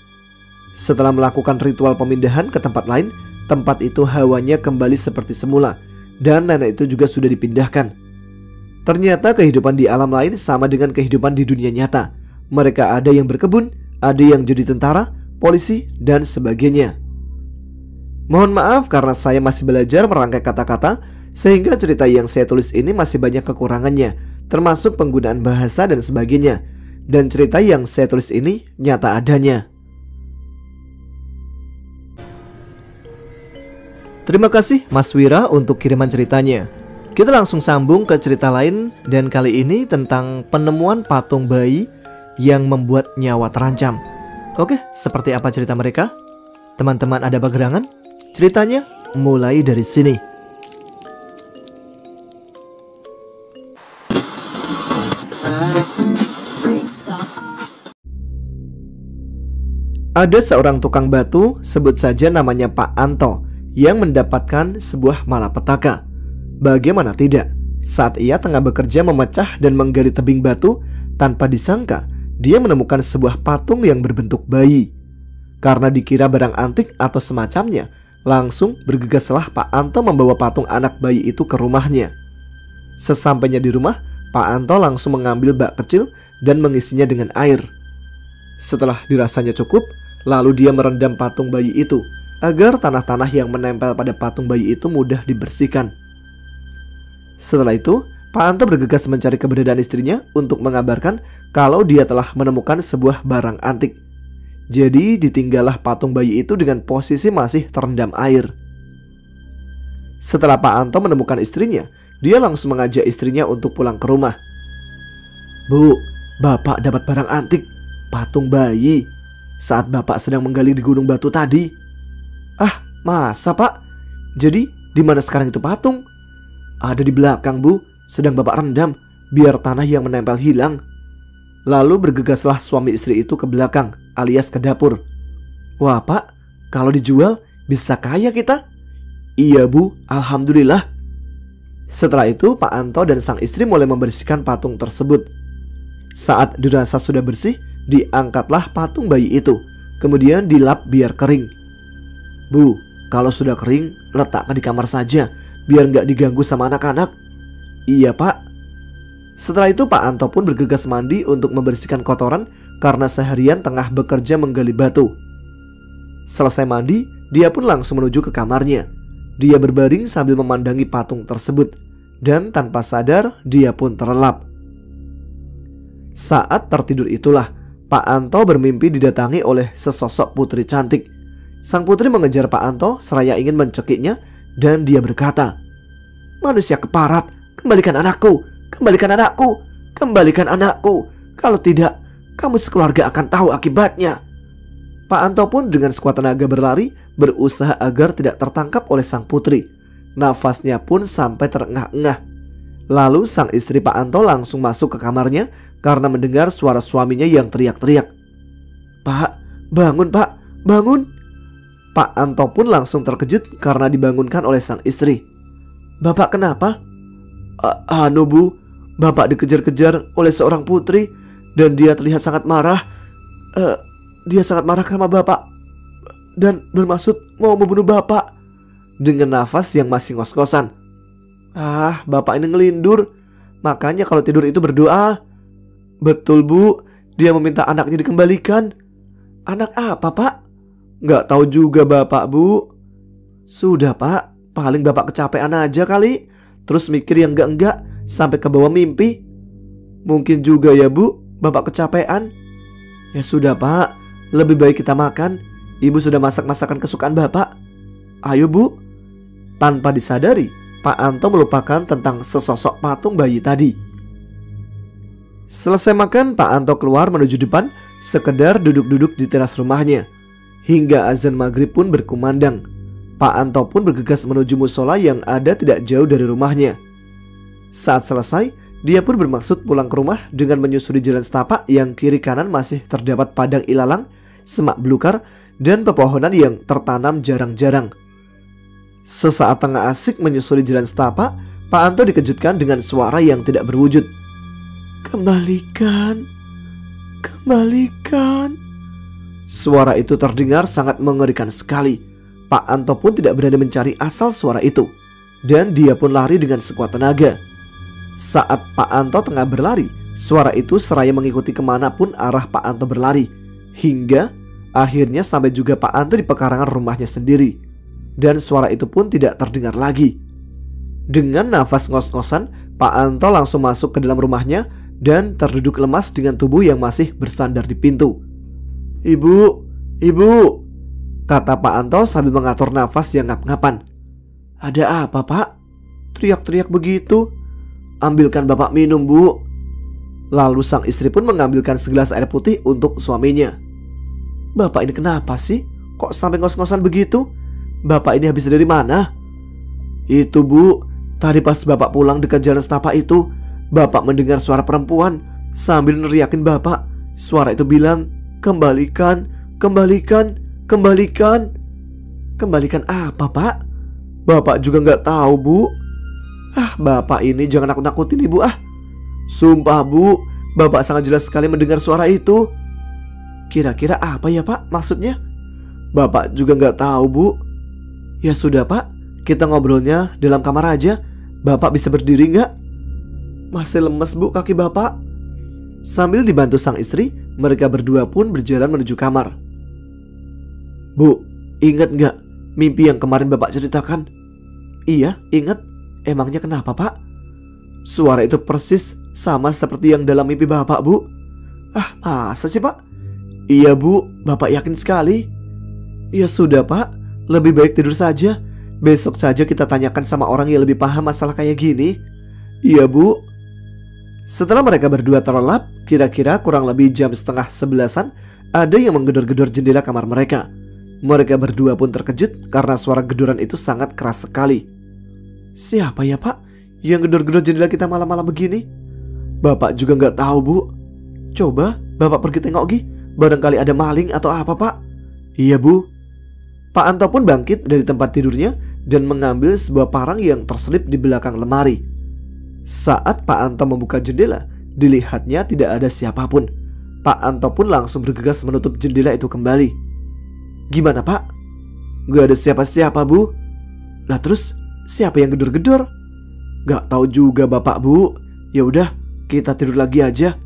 B: Setelah melakukan ritual pemindahan ke tempat lain, tempat itu hawanya kembali seperti semula, dan nenek itu juga sudah dipindahkan. Ternyata kehidupan di alam lain sama dengan kehidupan di dunia nyata. Mereka ada yang berkebun, ada yang jadi tentara, polisi, dan sebagainya. Mohon maaf karena saya masih belajar merangkai kata-kata, sehingga cerita yang saya tulis ini masih banyak kekurangannya, termasuk penggunaan bahasa dan sebagainya. Dan cerita yang saya tulis ini nyata adanya. Terima kasih Mas Wira untuk kiriman ceritanya. Kita langsung sambung ke cerita lain, dan kali ini tentang penemuan patung bayi yang membuat nyawa terancam. Oke, seperti apa cerita mereka? Teman-teman ada bagerangan? Ceritanya mulai dari sini. Ada seorang tukang batu, sebut saja namanya Pak Anto, yang mendapatkan sebuah malapetaka. Bagaimana tidak, saat ia tengah bekerja memecah dan menggali tebing batu, tanpa disangka dia menemukan sebuah patung yang berbentuk bayi. Karena dikira barang antik atau semacamnya, langsung bergegaslah Pak Anto membawa patung anak bayi itu ke rumahnya. Sesampainya di rumah, Pak Anto langsung mengambil bak kecil dan mengisinya dengan air. Setelah dirasanya cukup, lalu dia merendam patung bayi itu agar tanah-tanah yang menempel pada patung bayi itu mudah dibersihkan. Setelah itu, Pak Anto bergegas mencari keberadaan istrinya untuk mengabarkan kalau dia telah menemukan sebuah barang antik. Jadi ditinggallah patung bayi itu dengan posisi masih terendam air. Setelah Pak Anto menemukan istrinya, dia langsung mengajak istrinya untuk pulang ke rumah. "Bu, Bapak dapat barang antik, patung bayi, saat Bapak sedang menggali di gunung batu tadi." "Ah, masa Pak? Jadi di mana sekarang itu patung?" "Ada di belakang Bu, sedang Bapak rendam biar tanah yang menempel hilang." Lalu bergegaslah suami istri itu ke belakang alias ke dapur. "Wah Pak, kalau dijual bisa kaya kita." "Iya Bu, Alhamdulillah." Setelah itu Pak Anto dan sang istri mulai membersihkan patung tersebut. Saat dirasa sudah bersih, diangkatlah patung bayi itu, kemudian dilap biar kering. "Bu, kalau sudah kering, letakkan di kamar saja biar nggak diganggu sama anak-anak." "Iya Pak." Setelah itu Pak Anto pun bergegas mandi untuk membersihkan kotoran karena seharian tengah bekerja menggali batu. Selesai mandi, dia pun langsung menuju ke kamarnya. Dia berbaring sambil memandangi patung tersebut, dan tanpa sadar dia pun terlelap. Saat tertidur itulah Pak Anto bermimpi didatangi oleh sesosok putri cantik. Sang putri mengejar Pak Anto seraya ingin mencekiknya dan dia berkata, "Manusia keparat, kembalikan anakku, kembalikan anakku, kembalikan anakku. Kalau tidak, kamu sekeluarga akan tahu akibatnya." Pak Anto pun dengan sekuat tenaga berlari, berusaha agar tidak tertangkap oleh sang putri. Nafasnya pun sampai terengah-engah. Lalu sang istri Pak Anto langsung masuk ke kamarnya karena mendengar suara suaminya yang teriak-teriak. "Pak, bangun Pak, bangun!" Pak Anto pun langsung terkejut karena dibangunkan oleh sang istri. "Bapak kenapa?" "Anu Bu, Bapak dikejar-kejar oleh seorang putri dan dia terlihat sangat marah. Dia sangat marah sama Bapak dan bermaksud mau membunuh Bapak." Dengan nafas yang masih ngos-ngosan. Bapak ini ngelindur. Makanya kalau tidur itu berdoa." "Betul Bu, dia meminta anaknya dikembalikan." "Anak apa Pak?" "Nggak tahu juga Bapak Bu." "Sudah Pak, paling Bapak kecapean aja kali. Terus mikir yang enggak-enggak sampai ke bawah mimpi." "Mungkin juga ya Bu, Bapak kecapean." "Ya sudah Pak, lebih baik kita makan. Ibu sudah masak masakan kesukaan Bapak. Ayo Bu." Tanpa disadari, Pak Anto melupakan tentang sesosok patung bayi tadi. Selesai makan, Pak Anto keluar menuju depan, sekedar duduk-duduk di teras rumahnya. Hingga azan maghrib pun berkumandang. Pak Anto pun bergegas menuju musola yang ada tidak jauh dari rumahnya. Saat selesai, dia pun bermaksud pulang ke rumah dengan menyusuri jalan setapak yang kiri kanan masih terdapat padang ilalang, semak belukar, dan pepohonan yang tertanam jarang-jarang. Sesaat tengah asik menyusuri jalan setapak, Pak Anto dikejutkan dengan suara yang tidak berwujud. "Kembalikan, kembalikan." Suara itu terdengar sangat mengerikan sekali. Pak Anto pun tidak berani mencari asal suara itu, dan dia pun lari dengan sekuat tenaga. Saat Pak Anto tengah berlari, suara itu seraya mengikuti kemanapun arah Pak Anto berlari, hingga akhirnya sampai juga Pak Anto di pekarangan rumahnya sendiri. Dan suara itu pun tidak terdengar lagi. Dengan nafas ngos-ngosan, Pak Anto langsung masuk ke dalam rumahnya dan terduduk lemas dengan tubuh yang masih bersandar di pintu. "Ibu, ibu," kata Pak Anto sambil mengatur nafas yang ngap-ngapan. "Ada apa Pak? Teriak-teriak begitu? Ambilkan Bapak minum Bu." Lalu sang istri pun mengambilkan segelas air putih untuk suaminya. "Bapak ini kenapa sih? Kok sampai ngos-ngosan begitu? Bapak ini habis dari mana?" "Itu Bu, tadi pas Bapak pulang dekat jalan setapak itu, Bapak mendengar suara perempuan sambil neriakin Bapak. Suara itu bilang, 'Kembalikan, kembalikan, kembalikan.'" "Kembalikan apa Pak? Bapak juga nggak tahu Bu." Bapak ini jangan nakut-nakutin Ibu Sumpah Bu, Bapak sangat jelas sekali mendengar suara itu." "Kira-kira apa ya Pak maksudnya?" "Bapak juga nggak tahu Bu." "Ya sudah Pak, kita ngobrolnya dalam kamar aja. Bapak bisa berdiri nggak?" "Masih lemes Bu kaki Bapak." Sambil dibantu sang istri, mereka berdua pun berjalan menuju kamar. "Bu, ingat nggak mimpi yang kemarin Bapak ceritakan?" "Iya, ingat. Emangnya kenapa Pak?" "Suara itu persis sama seperti yang dalam mimpi Bapak Bu." Masa sih Pak?" "Iya Bu, Bapak yakin sekali." "Ya sudah Pak, lebih baik tidur saja. Besok saja kita tanyakan sama orang yang lebih paham masalah kayak gini." "Iya Bu." Setelah mereka berdua terlelap, kira-kira kurang lebih jam 10:30, ada yang menggedor-gedor jendela kamar mereka. Mereka berdua pun terkejut karena suara gedoran itu sangat keras sekali. "Siapa ya Pak yang gedor-gedor jendela kita malam-malam begini?" "Bapak juga nggak tahu Bu." "Coba Bapak pergi tengok Gi, barangkali ada maling atau apa Pak." "Iya Bu." Pak Anto pun bangkit dari tempat tidurnya dan mengambil sebuah parang yang terselip di belakang lemari. Saat Pak Anto membuka jendela, dilihatnya tidak ada siapapun. Pak Anto pun langsung bergegas menutup jendela itu kembali. "Gimana Pak?" "Gak ada siapa-siapa Bu." "Lah terus siapa yang gedor-gedor?" "Gak tahu juga Bapak Bu. Ya udah, kita tidur lagi aja."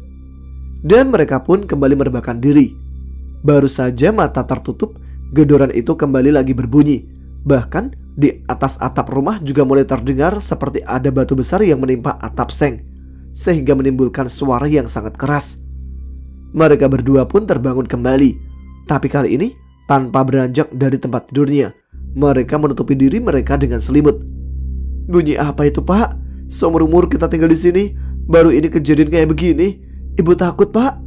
B: Dan mereka pun kembali merebahkan diri. Baru saja mata tertutup, gedoran itu kembali lagi berbunyi. Bahkan di atas atap rumah juga mulai terdengar seperti ada batu besar yang menimpa atap seng, sehingga menimbulkan suara yang sangat keras. Mereka berdua pun terbangun kembali. Tapi kali ini tanpa beranjak dari tempat tidurnya. Mereka menutupi diri mereka dengan selimut. Bunyi apa itu, Pak? Seumur-umur kita tinggal di sini, baru ini kejadian kayak begini. Ibu takut, Pak?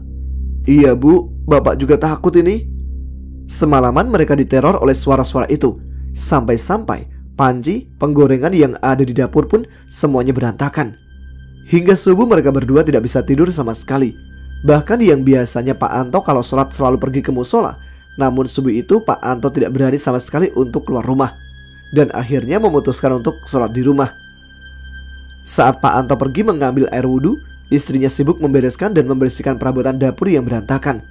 B: Iya, Bu. Bapak juga takut ini. Semalaman mereka diteror oleh suara-suara itu. Sampai-sampai panci, penggorengan yang ada di dapur pun semuanya berantakan. Hingga subuh mereka berdua tidak bisa tidur sama sekali. Bahkan yang biasanya Pak Anto kalau sholat selalu pergi ke musola, namun subuh itu Pak Anto tidak berani sama sekali untuk keluar rumah. Dan akhirnya memutuskan untuk sholat di rumah. Saat Pak Anto pergi mengambil air wudhu, istrinya sibuk membereskan dan membersihkan perabotan dapur yang berantakan.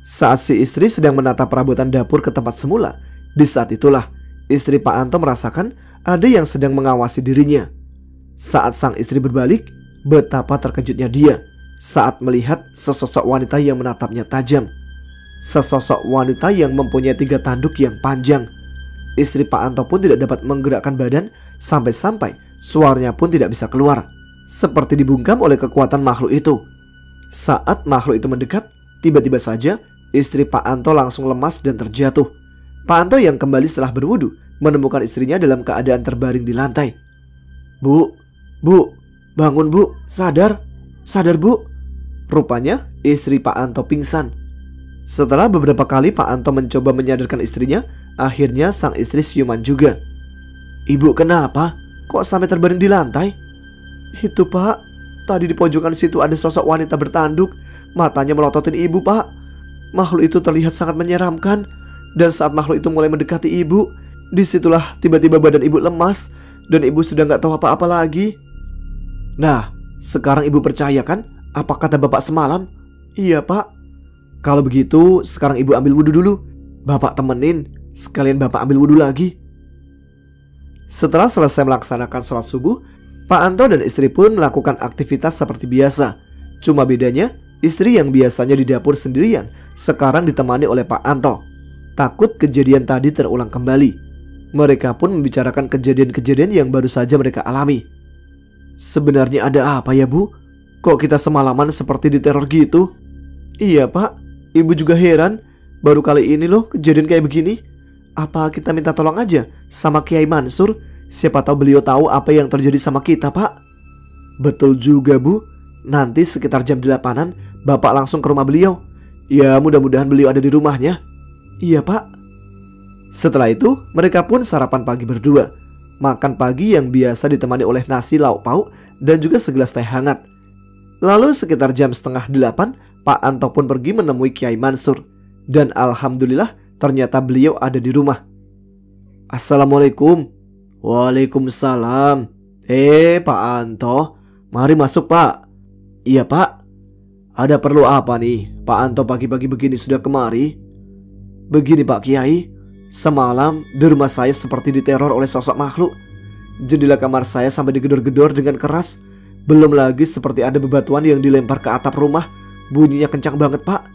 B: Saat si istri sedang menata perabotan dapur ke tempat semula, di saat itulah istri Pak Anto merasakan ada yang sedang mengawasi dirinya. Saat sang istri berbalik, betapa terkejutnya dia saat melihat sesosok wanita yang menatapnya tajam. Sesosok wanita yang mempunyai 3 tanduk yang panjang. Istri Pak Anto pun tidak dapat menggerakkan badan, sampai-sampai suaranya pun tidak bisa keluar, seperti dibungkam oleh kekuatan makhluk itu. Saat makhluk itu mendekat, tiba-tiba saja istri Pak Anto langsung lemas dan terjatuh. Pak Anto yang kembali setelah berwudu menemukan istrinya dalam keadaan terbaring di lantai. Bu, bangun Bu, sadar Bu. Rupanya istri Pak Anto pingsan. Setelah beberapa kali Pak Anto mencoba menyadarkan istrinya, akhirnya sang istri siuman juga. Ibu kenapa? Kok sampai terbaring di lantai? Itu Pak, tadi di pojokan situ ada sosok wanita bertanduk. Matanya melototin ibu, Pak. Makhluk itu terlihat sangat menyeramkan. Dan saat makhluk itu mulai mendekati ibu, disitulah tiba-tiba badan ibu lemas dan ibu sudah gak tahu apa-apa lagi. Nah, sekarang ibu percaya kan apa kata bapak semalam? Iya Pak. Kalau begitu sekarang ibu ambil wudhu dulu. Bapak temenin, sekalian bapak ambil wudhu lagi. Setelah selesai melaksanakan sholat subuh, Pak Anto dan istri pun melakukan aktivitas seperti biasa. Cuma bedanya, istri yang biasanya di dapur sendirian sekarang ditemani oleh Pak Anto. Takut kejadian tadi terulang kembali. Mereka pun membicarakan kejadian-kejadian yang baru saja mereka alami. Sebenarnya ada apa ya Bu? Kok kita semalaman seperti diteror gitu? Iya Pak, ibu juga heran. Baru kali ini loh kejadian kayak begini. Apa kita minta tolong aja sama Kiai Mansur? Siapa tahu beliau tahu apa yang terjadi sama kita Pak. Betul juga Bu. Nanti sekitar jam 8-an Bapak langsung ke rumah beliau. Ya mudah-mudahan beliau ada di rumahnya. Iya Pak. Setelah itu mereka pun sarapan pagi berdua. Makan pagi yang biasa ditemani oleh nasi lauk pauk dan juga segelas teh hangat. Lalu sekitar jam 7:30 Pak Anto pun pergi menemui Kiai Mansur. Dan alhamdulillah ternyata beliau ada di rumah. Assalamualaikum. Waalaikumsalam. Pak Anto, mari masuk Pak. Iya Pak. Ada perlu apa nih Pak Anto pagi-pagi begini sudah kemari? Begini Pak Kiai, semalam di rumah saya seperti diteror oleh sosok makhluk. Jendela kamar saya sampai digedor-gedor dengan keras. Belum lagi seperti ada bebatuan yang dilempar ke atap rumah. Bunyinya kencang banget Pak.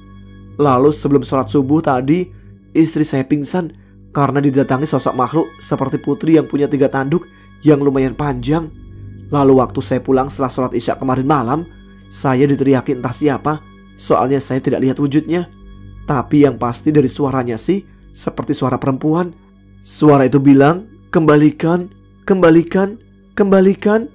B: Lalu sebelum sholat subuh tadi, istri saya pingsan karena didatangi sosok makhluk seperti putri yang punya 3 tanduk yang lumayan panjang. Lalu waktu saya pulang setelah sholat isya kemarin malam, saya diteriaki entah siapa. Soalnya saya tidak lihat wujudnya. Tapi yang pasti dari suaranya sih seperti suara perempuan. Suara itu bilang, kembalikan, kembalikan, kembalikan.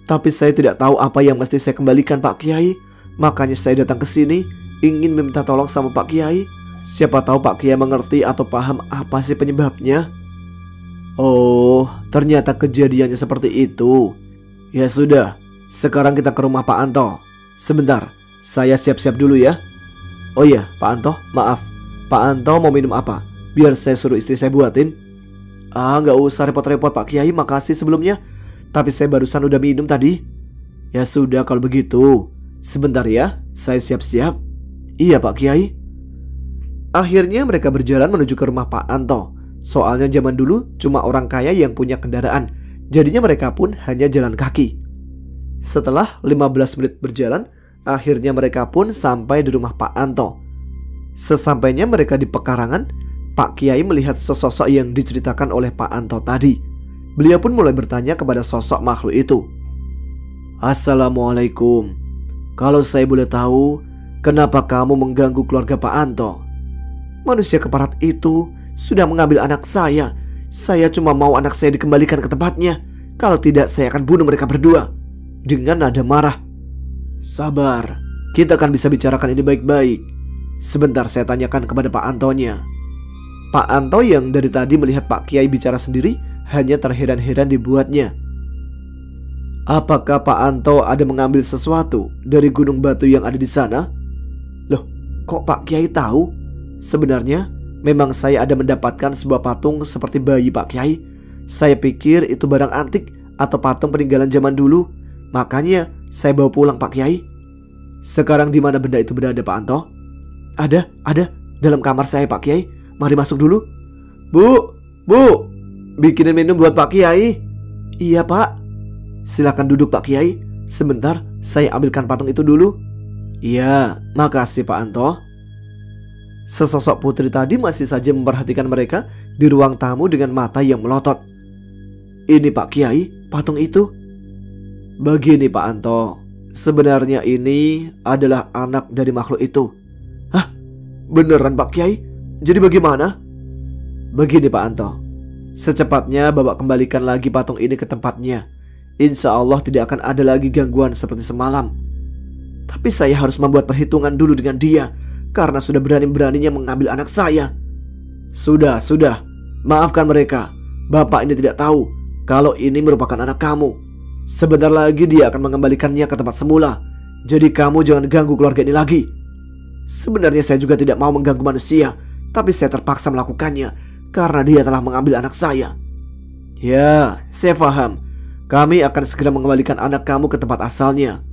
B: Tapi saya tidak tahu apa yang mesti saya kembalikan Pak Kiai. Makanya saya datang ke sini ingin meminta tolong sama Pak Kiai. Siapa tahu Pak Kiai mengerti atau paham apa sih penyebabnya. Oh, ternyata kejadiannya seperti itu. Ya sudah, sekarang kita ke rumah Pak Anto. Sebentar, saya siap-siap dulu ya. Oh iya, Pak Anto, maaf. Pak Anto mau minum apa? Biar saya suruh istri saya buatin. Nggak usah repot-repot Pak Kiai, makasih sebelumnya. Tapi saya barusan udah minum tadi. Ya sudah kalau begitu. Sebentar ya, saya siap-siap. Iya Pak Kiai. Akhirnya mereka berjalan menuju ke rumah Pak Anto. Soalnya zaman dulu cuma orang kaya yang punya kendaraan. Jadinya mereka pun hanya jalan kaki. Setelah 15 menit berjalan, akhirnya mereka pun sampai di rumah Pak Anto. Sesampainya mereka di pekarangan, Pak Kiai melihat sesosok yang diceritakan oleh Pak Anto tadi. Beliau pun mulai bertanya kepada sosok makhluk itu. Assalamualaikum. Kalau saya boleh tahu, Kenapa kamu mengganggu keluarga Pak Anto? Manusia keparat itu sudah mengambil anak saya. Saya cuma mau anak saya dikembalikan ke tempatnya. Kalau tidak, saya akan bunuh mereka berdua. Dengan nada marah. Sabar, kita akan bisa bicarakan ini baik-baik. Sebentar saya tanyakan kepada Pak Antonya. Pak Anto yang dari tadi melihat Pak Kiai bicara sendiri hanya terheran-heran dibuatnya. Apakah Pak Anto ada mengambil sesuatu dari gunung batu yang ada di sana? Loh, kok Pak Kiai tahu? Sebenarnya memang saya ada mendapatkan sebuah patung seperti bayi Pak Kiai. Saya pikir itu barang antik atau patung peninggalan zaman dulu. Makanya saya bawa pulang Pak Kiai. Sekarang di mana benda itu berada Pak Anto? Ada dalam kamar saya Pak Kiai. Mari masuk dulu. Bu, bikinin minum buat Pak Kiai. Iya Pak. Silakan duduk Pak Kiai. Sebentar, saya ambilkan patung itu dulu. Iya, makasih Pak Anto. Sesosok putri tadi masih saja memperhatikan mereka di ruang tamu dengan mata yang melotot. Ini Pak Kiai, patung itu. Begini Pak Anto, sebenarnya ini adalah anak dari makhluk itu. Hah? Beneran Pak Kiai? Jadi bagaimana? Begini Pak Anto, secepatnya Bapak kembalikan lagi patung ini ke tempatnya. Insya Allah tidak akan ada lagi gangguan seperti semalam. Tapi saya harus membuat perhitungan dulu dengan dia, karena sudah berani-beraninya mengambil anak saya. Sudah, maafkan mereka. Bapak ini tidak tahu kalau ini merupakan anak kamu. Sebentar lagi dia akan mengembalikannya ke tempat semula. Jadi kamu jangan ganggu keluarga ini lagi. Sebenarnya saya juga tidak mau mengganggu manusia, tapi saya terpaksa melakukannya karena dia telah mengambil anak saya. Ya, saya paham. Kami akan segera mengembalikan anak kamu ke tempat asalnya.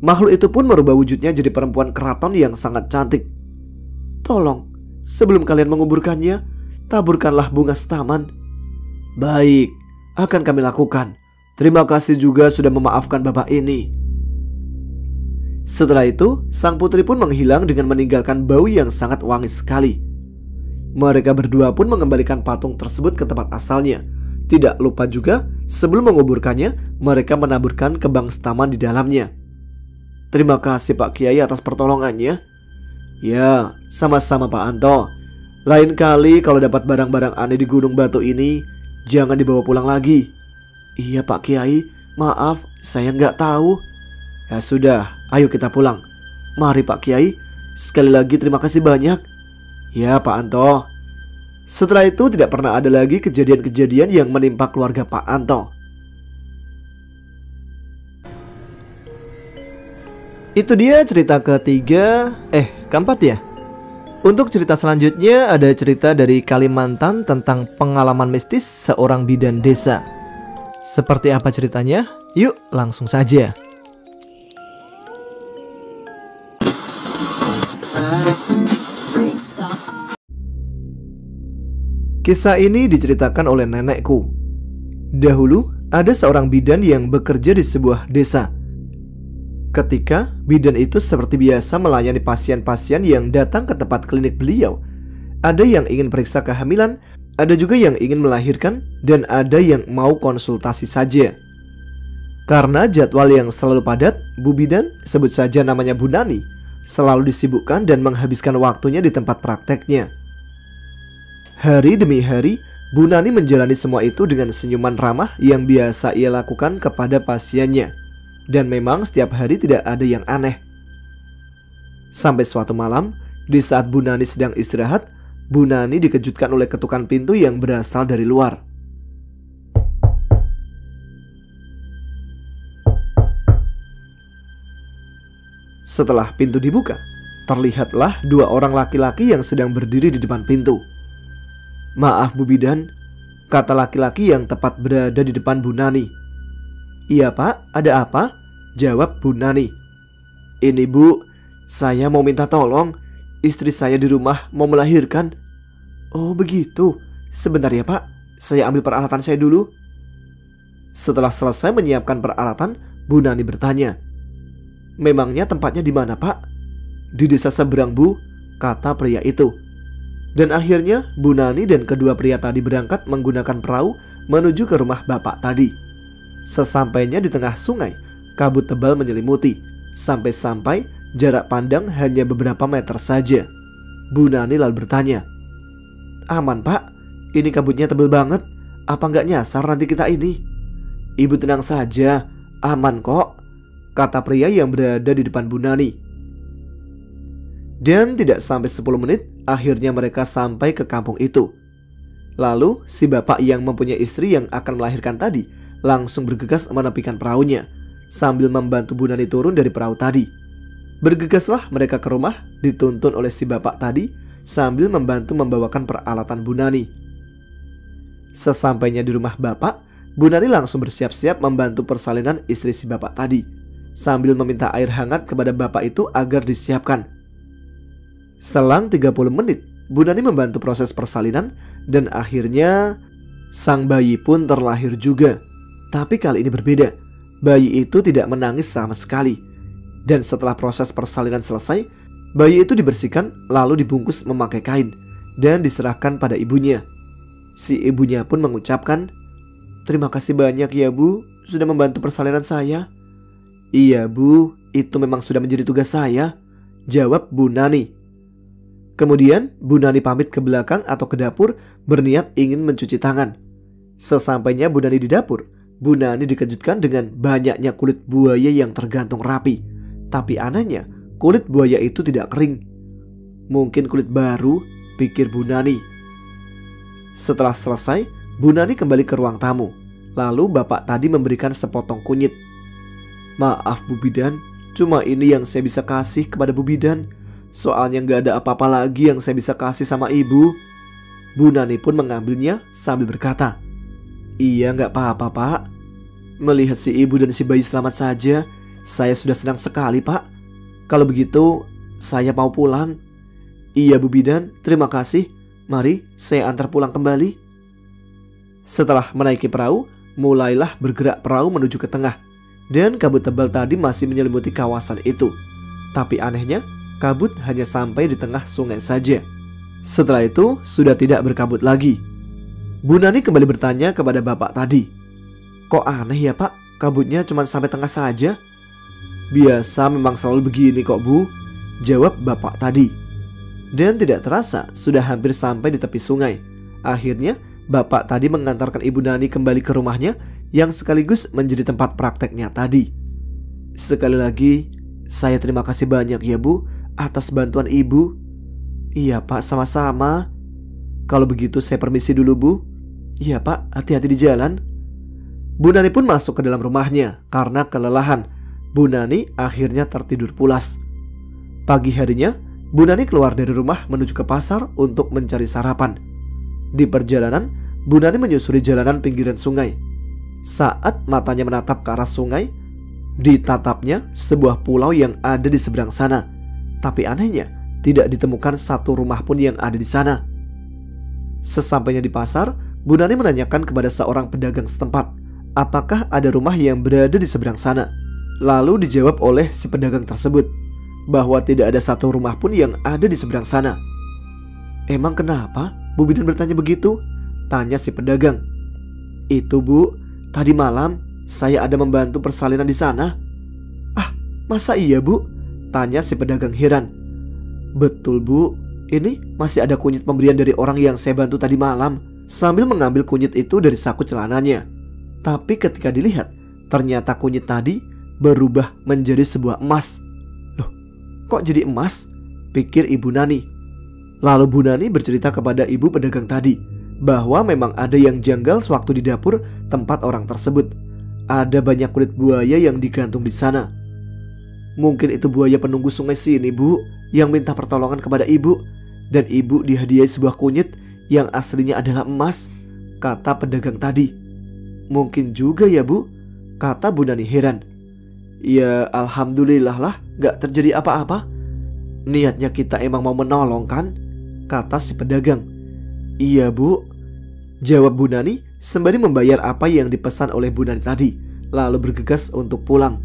B: Makhluk itu pun merubah wujudnya jadi perempuan keraton yang sangat cantik. Tolong, sebelum kalian menguburkannya, taburkanlah bunga setaman. Baik, akan kami lakukan. Terima kasih juga sudah memaafkan bapak ini. Setelah itu, sang putri pun menghilang dengan meninggalkan bau yang sangat wangi sekali. Mereka berdua pun mengembalikan patung tersebut ke tempat asalnya. Tidak lupa juga, sebelum menguburkannya, mereka menaburkan kembang setaman di dalamnya. Terima kasih Pak Kiai atas pertolongannya. Ya, sama-sama Pak Anto. Lain kali kalau dapat barang-barang aneh di gunung batu ini, jangan dibawa pulang lagi. Iya Pak Kiai, maaf saya nggak tahu. Ya sudah, ayo kita pulang. Mari Pak Kiai, sekali lagi terima kasih banyak. Ya Pak Anto. Setelah itu tidak pernah ada lagi kejadian-kejadian yang menimpa keluarga Pak Anto. Itu dia cerita keempat ya. Untuk cerita selanjutnya ada cerita dari Kalimantan tentang pengalaman mistis seorang bidan desa. Seperti apa ceritanya? Yuk langsung saja. Kisah ini diceritakan oleh nenekku. Dahulu ada seorang bidan yang bekerja di sebuah desa. Ketika bidan itu seperti biasa melayani pasien-pasien yang datang ke tempat klinik beliau. Ada yang ingin periksa kehamilan, ada juga yang ingin melahirkan, dan ada yang mau konsultasi saja. Karena jadwal yang selalu padat, Bu Bidan, sebut saja namanya Bu Nani, selalu disibukkan dan menghabiskan waktunya di tempat prakteknya. Hari demi hari, Bu Nani menjalani semua itu dengan senyuman ramah yang biasa ia lakukan kepada pasiennya. Dan memang setiap hari tidak ada yang aneh. Sampai suatu malam, di saat Bu Nani sedang istirahat, Bu Nani dikejutkan oleh ketukan pintu yang berasal dari luar. Setelah pintu dibuka, terlihatlah dua orang laki-laki yang sedang berdiri di depan pintu. Maaf Bu Bidan, kata laki-laki yang tepat berada di depan Bu Nani. Iya Pak, ada apa? Jawab Bu Nani. Ini Bu, saya mau minta tolong. Istri saya di rumah mau melahirkan. Oh begitu, sebentar ya Pak, saya ambil peralatan saya dulu. Setelah selesai menyiapkan peralatan, Bu Nani bertanya, memangnya tempatnya di mana Pak? Di desa seberang Bu, kata pria itu. Dan akhirnya Bu Nani dan kedua pria tadi berangkat menggunakan perahu menuju ke rumah bapak tadi. Sesampainya di tengah sungai, kabut tebal menyelimuti. Sampai-sampai Jarak pandang hanya beberapa meter saja. Bu Nani lalu bertanya, "Aman Pak, ini kabutnya tebel banget. Apa nggak nyasar nanti kita ini?" "Ibu tenang saja, aman kok," kata pria yang berada di depan Bu Nani. Dan tidak sampai 10 menit, akhirnya mereka sampai ke kampung itu. Lalu si bapak yang mempunyai istri yang akan melahirkan tadi langsung bergegas menepikan perahunya sambil membantu Bu Nani turun dari perahu tadi. Bergegaslah mereka ke rumah, dituntun oleh si bapak tadi sambil membantu membawakan peralatan Bu Nani. Sesampainya di rumah bapak, Bu Nani langsung bersiap-siap membantu persalinan istri si bapak tadi sambil meminta air hangat kepada bapak itu agar disiapkan. Selang 30 menit, Bu Nani membantu proses persalinan dan akhirnya sang bayi pun terlahir juga. Tapi kali ini berbeda. Bayi itu tidak menangis sama sekali. Dan setelah proses persalinan selesai, bayi itu dibersihkan lalu dibungkus memakai kain dan diserahkan pada ibunya. Si ibunya pun mengucapkan, "Terima kasih banyak ya Bu, sudah membantu persalinan saya." "Iya Bu, itu memang sudah menjadi tugas saya," jawab Bu Nani. Kemudian Bu Nani pamit ke belakang atau ke dapur berniat ingin mencuci tangan. Sesampainya Bu Nani di dapur, Bu Nani dikejutkan dengan banyaknya kulit buaya yang tergantung rapi. Tapi anehnya, kulit buaya itu tidak kering. Mungkin kulit baru, pikir Bu Nani. Setelah selesai, Bu Nani kembali ke ruang tamu. Lalu bapak tadi memberikan sepotong kunyit. "Maaf Bu Bidan, cuma ini yang saya bisa kasih kepada Bu Bidan. Soalnya gak ada apa-apa lagi yang saya bisa kasih sama ibu." Bu Nani pun mengambilnya sambil berkata, "Iya gak apa-apa Pak. Melihat si ibu dan si bayi selamat saja, saya sudah senang sekali Pak. Kalau begitu saya mau pulang." "Iya Bu Bidan, terima kasih. Mari saya antar pulang kembali." Setelah menaiki perahu, mulailah bergerak perahu menuju ke tengah. Dan kabut tebal tadi masih menyelimuti kawasan itu. Tapi anehnya, kabut hanya sampai di tengah sungai saja. Setelah itu sudah tidak berkabut lagi. Bu Nani kembali bertanya kepada bapak tadi, "Kok aneh ya Pak, kabutnya cuma sampai tengah saja?" "Biasa memang selalu begini kok Bu," jawab bapak tadi. Dan tidak terasa sudah hampir sampai di tepi sungai. Akhirnya bapak tadi mengantarkan Ibu Nani kembali ke rumahnya yang sekaligus menjadi tempat prakteknya tadi. "Sekali lagi saya terima kasih banyak ya Bu atas bantuan Ibu." "Iya Pak, sama-sama. Kalau begitu saya permisi dulu Bu." "Iya Pak, hati-hati di jalan." Bu Nani pun masuk ke dalam rumahnya karena kelelahan. Bu Nani akhirnya tertidur pulas. Pagi harinya, Bu Nani keluar dari rumah menuju ke pasar untuk mencari sarapan. Di perjalanan, Bu Nani menyusuri jalanan pinggiran sungai. Saat matanya menatap ke arah sungai, ditatapnya sebuah pulau yang ada di seberang sana. Tapi anehnya, tidak ditemukan satu rumah pun yang ada di sana. Sesampainya di pasar, Bu Nani menanyakan kepada seorang pedagang setempat, apakah ada rumah yang berada di seberang sana. Lalu dijawab oleh si pedagang tersebut bahwa tidak ada satu rumah pun yang ada di seberang sana. "Emang kenapa?" Bu Bidan bertanya begitu. Tanya si pedagang. "Itu Bu, tadi malam saya ada membantu persalinan di sana." "Ah, masa iya Bu?" tanya si pedagang heran. "Betul Bu, ini masih ada kunyit pemberian dari orang yang saya bantu tadi malam." Sambil mengambil kunyit itu dari saku celananya. Tapi ketika dilihat, ternyata kunyit tadi berubah menjadi sebuah emas. "Loh, kok jadi emas?" pikir Ibu Nani. Lalu Bu Nani bercerita kepada ibu pedagang tadi bahwa memang ada yang janggal sewaktu di dapur tempat orang tersebut. Ada banyak kulit buaya yang digantung di sana. "Mungkin itu buaya penunggu sungai sini Bu, yang minta pertolongan kepada ibu. Dan ibu dihadiahi sebuah kunyit yang aslinya adalah emas," kata pedagang tadi. "Mungkin juga ya Bu," kata Bu Nani heran. "Ya alhamdulillah lah, gak terjadi apa-apa. Niatnya kita emang mau menolong kan?" kata si pedagang. "Iya Bu," jawab Bu Nani sembari membayar apa yang dipesan oleh Bu Nani tadi, lalu bergegas untuk pulang.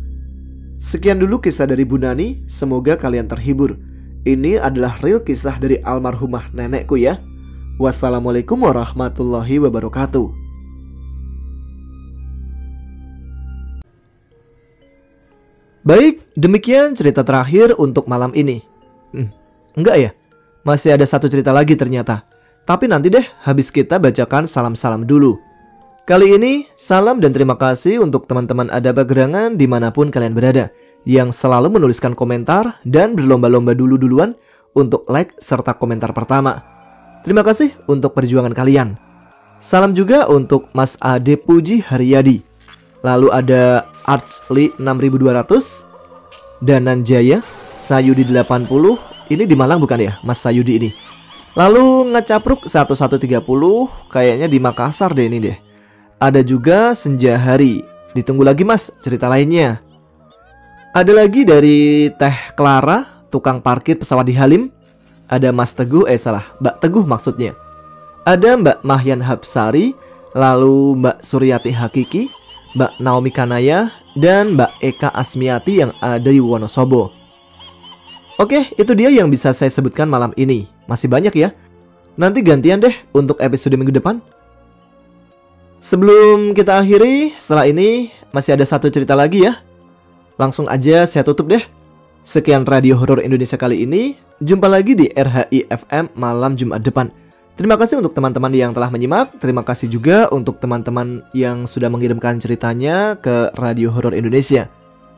B: Sekian dulu kisah dari Bu Nani, semoga kalian terhibur. Ini adalah real kisah dari almarhumah nenekku ya. Wassalamualaikum warahmatullahi wabarakatuh. Baik, demikian cerita terakhir untuk malam ini. Enggak ya? Masih ada satu cerita lagi ternyata. Tapi nanti deh, habis kita bacakan salam-salam dulu. Kali ini, salam dan terima kasih untuk teman-teman Adaba Gerangan dimanapun kalian berada, yang selalu menuliskan komentar dan berlomba-lomba duluan untuk like serta komentar pertama. Terima kasih untuk perjuangan kalian. Salam juga untuk Mas Ade Puji Haryadi. Lalu ada Archly 6200, Danan Jaya, Sayudi 80. Ini di Malang bukan ya, Mas Sayudi ini. Lalu Ngecapruk 1130, kayaknya di Makassar deh ini deh. Ada juga Senja Hari. Ditunggu lagi Mas cerita lainnya. Ada lagi dari Teh Clara, tukang parkir pesawat di Halim. Ada Mas Teguh, Mbak Teguh maksudnya. Ada Mbak Mahyan Hapsari, lalu Mbak Suryati Hakiki, Mbak Naomi Kanaya, dan Mbak Eka Asmiati yang ada di Wonosobo. Oke, itu dia yang bisa saya sebutkan malam ini. Masih banyak ya. Nanti gantian deh untuk episode minggu depan. Sebelum kita akhiri, setelah ini masih ada satu cerita lagi ya. Langsung aja saya tutup deh. Sekian Radio Horor Indonesia kali ini. Jumpa lagi di RHI FM malam Jumat depan. Terima kasih untuk teman-teman yang telah menyimak. Terima kasih juga untuk teman-teman yang sudah mengirimkan ceritanya ke Radio Horor Indonesia.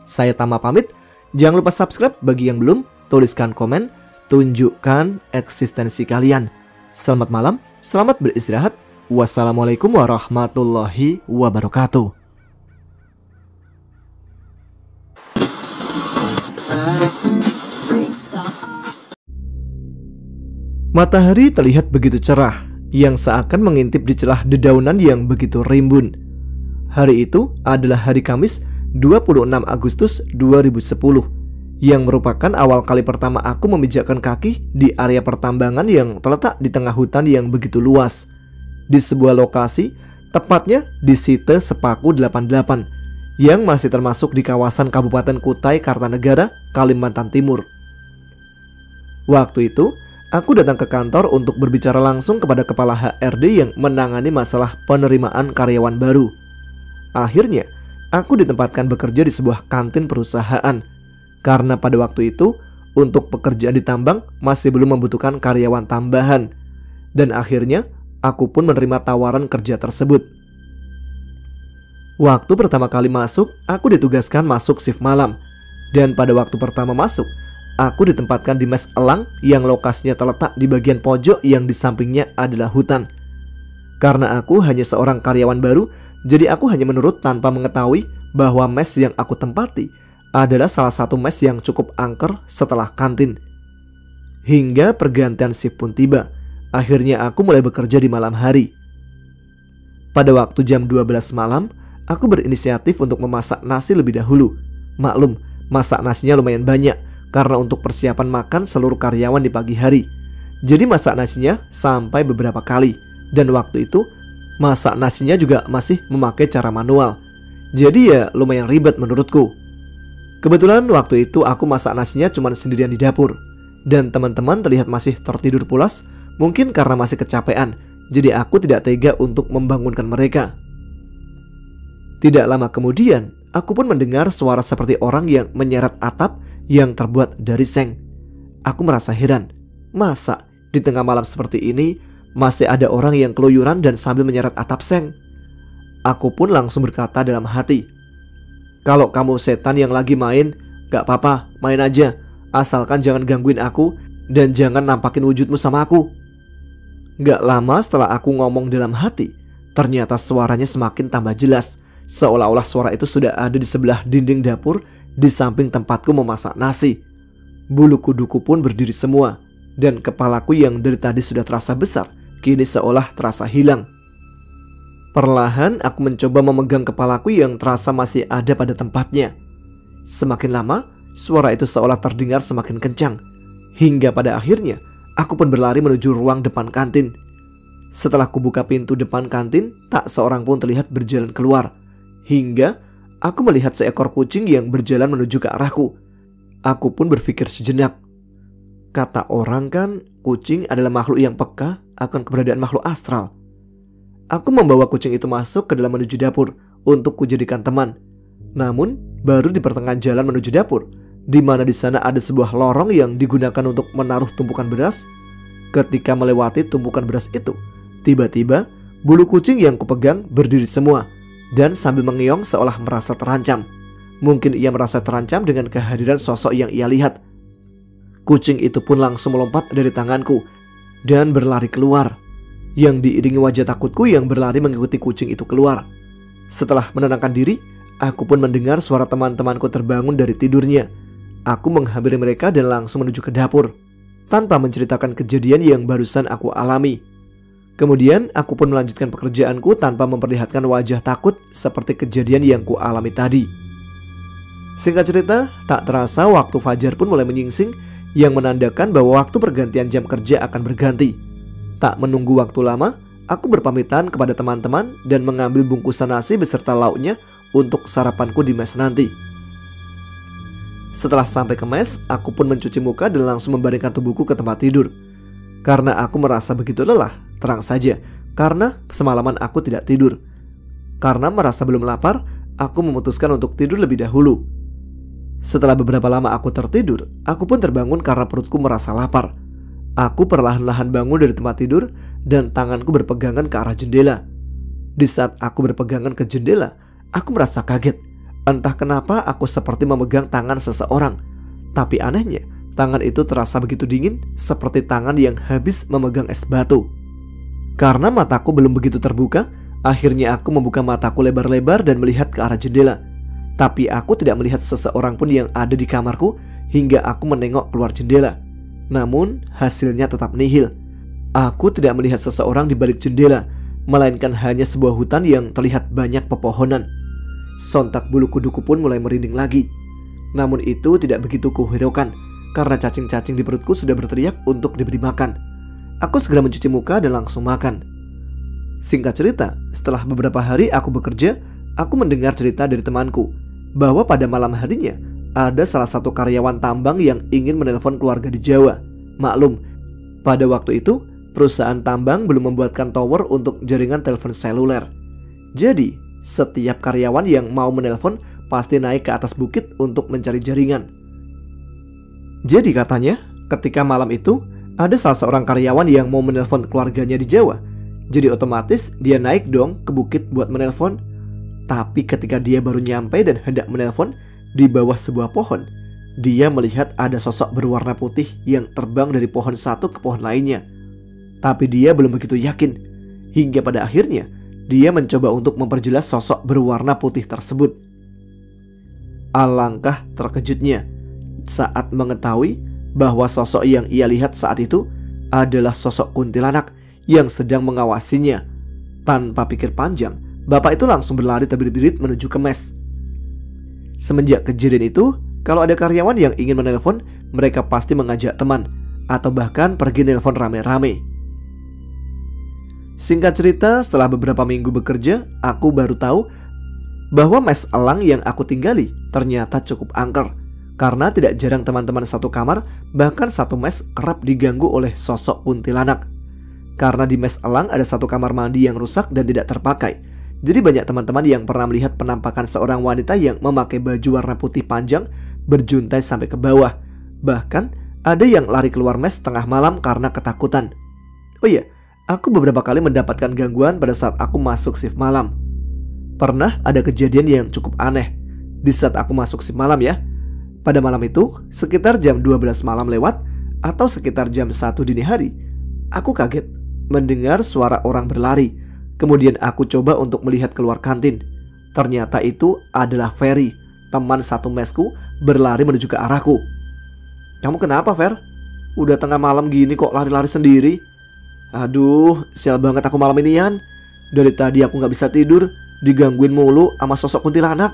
B: Saya Tama pamit. Jangan lupa subscribe bagi yang belum. Tuliskan komen. Tunjukkan eksistensi kalian. Selamat malam. Selamat beristirahat. Wassalamualaikum warahmatullahi wabarakatuh. Matahari terlihat begitu cerah, yang seakan mengintip di celah dedaunan yang begitu rimbun. Hari itu adalah hari Kamis 26 Agustus 2010, yang merupakan awal kali pertama aku memijakkan kaki di area pertambangan yang terletak di tengah hutan yang begitu luas. Di sebuah lokasi, tepatnya di Site Sepaku 88, yang masih termasuk di kawasan Kabupaten Kutai Kartanegara, Kalimantan Timur. Waktu itu, aku datang ke kantor untuk berbicara langsung kepada kepala HRD yang menangani masalah penerimaan karyawan baru. Akhirnya, aku ditempatkan bekerja di sebuah kantin perusahaan. Karena pada waktu itu, untuk pekerjaan di tambang masih belum membutuhkan karyawan tambahan. Dan akhirnya, aku pun menerima tawaran kerja tersebut. Waktu pertama kali masuk, aku ditugaskan masuk shift malam. Dan pada waktu pertama masuk, aku ditempatkan di mes elang yang lokasinya terletak di bagian pojok yang di sampingnya adalah hutan. Karena aku hanya seorang karyawan baru, jadi aku hanya menurut tanpa mengetahui bahwa mes yang aku tempati adalah salah satu mes yang cukup angker setelah kantin. Hingga pergantian shift pun tiba. Akhirnya aku mulai bekerja di malam hari. Pada waktu jam 12 malam, aku berinisiatif untuk memasak nasi lebih dahulu. Maklum, masak nasinya lumayan banyak karena untuk persiapan makan seluruh karyawan di pagi hari. Jadi masak nasinya sampai beberapa kali. Dan waktu itu, masak nasinya juga masih memakai cara manual. Jadi ya lumayan ribet menurutku. Kebetulan waktu itu aku masak nasinya cuma sendirian di dapur. Dan teman-teman terlihat masih tertidur pulas. Mungkin karena masih kecapean, jadi aku tidak tega untuk membangunkan mereka. Tidak lama kemudian, aku pun mendengar suara seperti orang yang menyeret atap yang terbuat dari seng. Aku merasa heran, masa di tengah malam seperti ini masih ada orang yang keluyuran dan sambil menyeret atap seng? Aku pun langsung berkata dalam hati, kalau kamu setan yang lagi main, gak apa-apa, main aja. Asalkan jangan gangguin aku dan jangan nampakin wujudmu sama aku. Gak lama setelah aku ngomong dalam hati, ternyata suaranya semakin tambah jelas. Seolah-olah suara itu sudah ada di sebelah dinding dapur di samping tempatku memasak nasi. Bulu kuduku pun berdiri semua. Dan kepalaku yang dari tadi sudah terasa besar, kini seolah terasa hilang. Perlahan aku mencoba memegang kepalaku yang terasa masih ada pada tempatnya. Semakin lama, suara itu seolah terdengar semakin kencang. Hingga pada akhirnya, aku pun berlari menuju ruang depan kantin. Setelah kubuka pintu depan kantin, tak seorang pun terlihat berjalan keluar. Hingga aku melihat seekor kucing yang berjalan menuju ke arahku. Aku pun berpikir sejenak. Kata orang kan, kucing adalah makhluk yang peka akan keberadaan makhluk astral. Aku membawa kucing itu masuk ke dalam menuju dapur untuk kujadikan teman. Namun, baru di pertengahan jalan menuju dapur, di mana di sana ada sebuah lorong yang digunakan untuk menaruh tumpukan beras. Ketika melewati tumpukan beras itu, tiba-tiba bulu kucing yang kupegang berdiri semua dan sambil mengeong seolah merasa terancam. Mungkin ia merasa terancam dengan kehadiran sosok yang ia lihat. Kucing itu pun langsung melompat dari tanganku dan berlari keluar, yang diiringi wajah takutku yang berlari mengikuti kucing itu keluar. Setelah menenangkan diri, aku pun mendengar suara teman-temanku terbangun dari tidurnya. Aku menghampiri mereka dan langsung menuju ke dapur, tanpa menceritakan kejadian yang barusan aku alami. Kemudian aku pun melanjutkan pekerjaanku tanpa memperlihatkan wajah takut seperti kejadian yang ku alami tadi. Singkat cerita, tak terasa waktu fajar pun mulai menyingsing, yang menandakan bahwa waktu pergantian jam kerja akan berganti. Tak menunggu waktu lama, aku berpamitan kepada teman-teman dan mengambil bungkusan nasi beserta lauknya untuk sarapanku di mes nanti. Setelah sampai ke mes, aku pun mencuci muka dan langsung membaringkan tubuhku ke tempat tidur. Karena aku merasa begitu lelah, terang saja, karena semalaman aku tidak tidur. Karena merasa belum lapar, aku memutuskan untuk tidur lebih dahulu. Setelah beberapa lama aku tertidur, aku pun terbangun karena perutku merasa lapar. Aku perlahan-lahan bangun dari tempat tidur dan tanganku berpegangan ke arah jendela. Di saat aku berpegangan ke jendela, aku merasa kaget. Entah kenapa aku seperti memegang tangan seseorang. Tapi anehnya, tangan itu terasa begitu dingin seperti tangan yang habis memegang es batu. Karena mataku belum begitu terbuka, akhirnya aku membuka mataku lebar-lebar dan melihat ke arah jendela. Tapi aku tidak melihat seseorang pun yang ada di kamarku hingga aku menengok keluar jendela. Namun hasilnya tetap nihil. Aku tidak melihat seseorang di balik jendela, melainkan hanya sebuah hutan yang terlihat banyak pepohonan. Sontak bulu kuduku pun mulai merinding lagi. Namun itu tidak begitu kuhiraukan, karena cacing-cacing di perutku sudah berteriak untuk diberi makan. Aku segera mencuci muka dan langsung makan. Singkat cerita, setelah beberapa hari aku bekerja, aku mendengar cerita dari temanku bahwa pada malam harinya ada salah satu karyawan tambang yang ingin menelpon keluarga di Jawa. Maklum, pada waktu itu perusahaan tambang belum membuatkan tower untuk jaringan telepon seluler. Jadi, setiap karyawan yang mau menelpon pasti naik ke atas bukit untuk mencari jaringan. Jadi katanya, ketika malam itu ada salah seorang karyawan yang mau menelpon keluarganya di Jawa. Jadi otomatis dia naik dong ke bukit buat menelpon. Tapi ketika dia baru nyampe dan hendak menelpon, di bawah sebuah pohon, dia melihat ada sosok berwarna putih yang terbang dari pohon satu ke pohon lainnya. Tapi dia belum begitu yakin, hingga pada akhirnya dia mencoba untuk memperjelas sosok berwarna putih tersebut. Alangkah terkejutnya saat mengetahui bahwa sosok yang ia lihat saat itu adalah sosok kuntilanak yang sedang mengawasinya. Tanpa pikir panjang, bapak itu langsung berlari terbirit-birit menuju ke mes. Semenjak kejadian itu, kalau ada karyawan yang ingin menelpon, mereka pasti mengajak teman atau bahkan pergi nelpon rame-rame. Singkat cerita, setelah beberapa minggu bekerja, aku baru tahu bahwa mes elang yang aku tinggali ternyata cukup angker. Karena tidak jarang teman-teman satu kamar, bahkan satu mes kerap diganggu oleh sosok kuntilanak. Karena di mes elang ada satu kamar mandi yang rusak dan tidak terpakai. Jadi banyak teman-teman yang pernah melihat penampakan seorang wanita yang memakai baju warna putih panjang berjuntai sampai ke bawah. Bahkan ada yang lari keluar mes tengah malam karena ketakutan. Oh iya, aku beberapa kali mendapatkan gangguan pada saat aku masuk shift malam. Pernah ada kejadian yang cukup aneh di saat aku masuk shift malam ya. Pada malam itu, sekitar jam 12 malam lewat atau sekitar jam 1 dini hari, aku kaget mendengar suara orang berlari. Kemudian aku coba untuk melihat keluar kantin. Ternyata itu adalah Ferry, teman satu mesku, berlari menuju ke arahku. "Kamu kenapa, Fer? Udah tengah malam gini kok lari-lari sendiri?" "Aduh, sial banget aku malam inian. Dari tadi aku gak bisa tidur, digangguin mulu sama sosok kuntilanak,"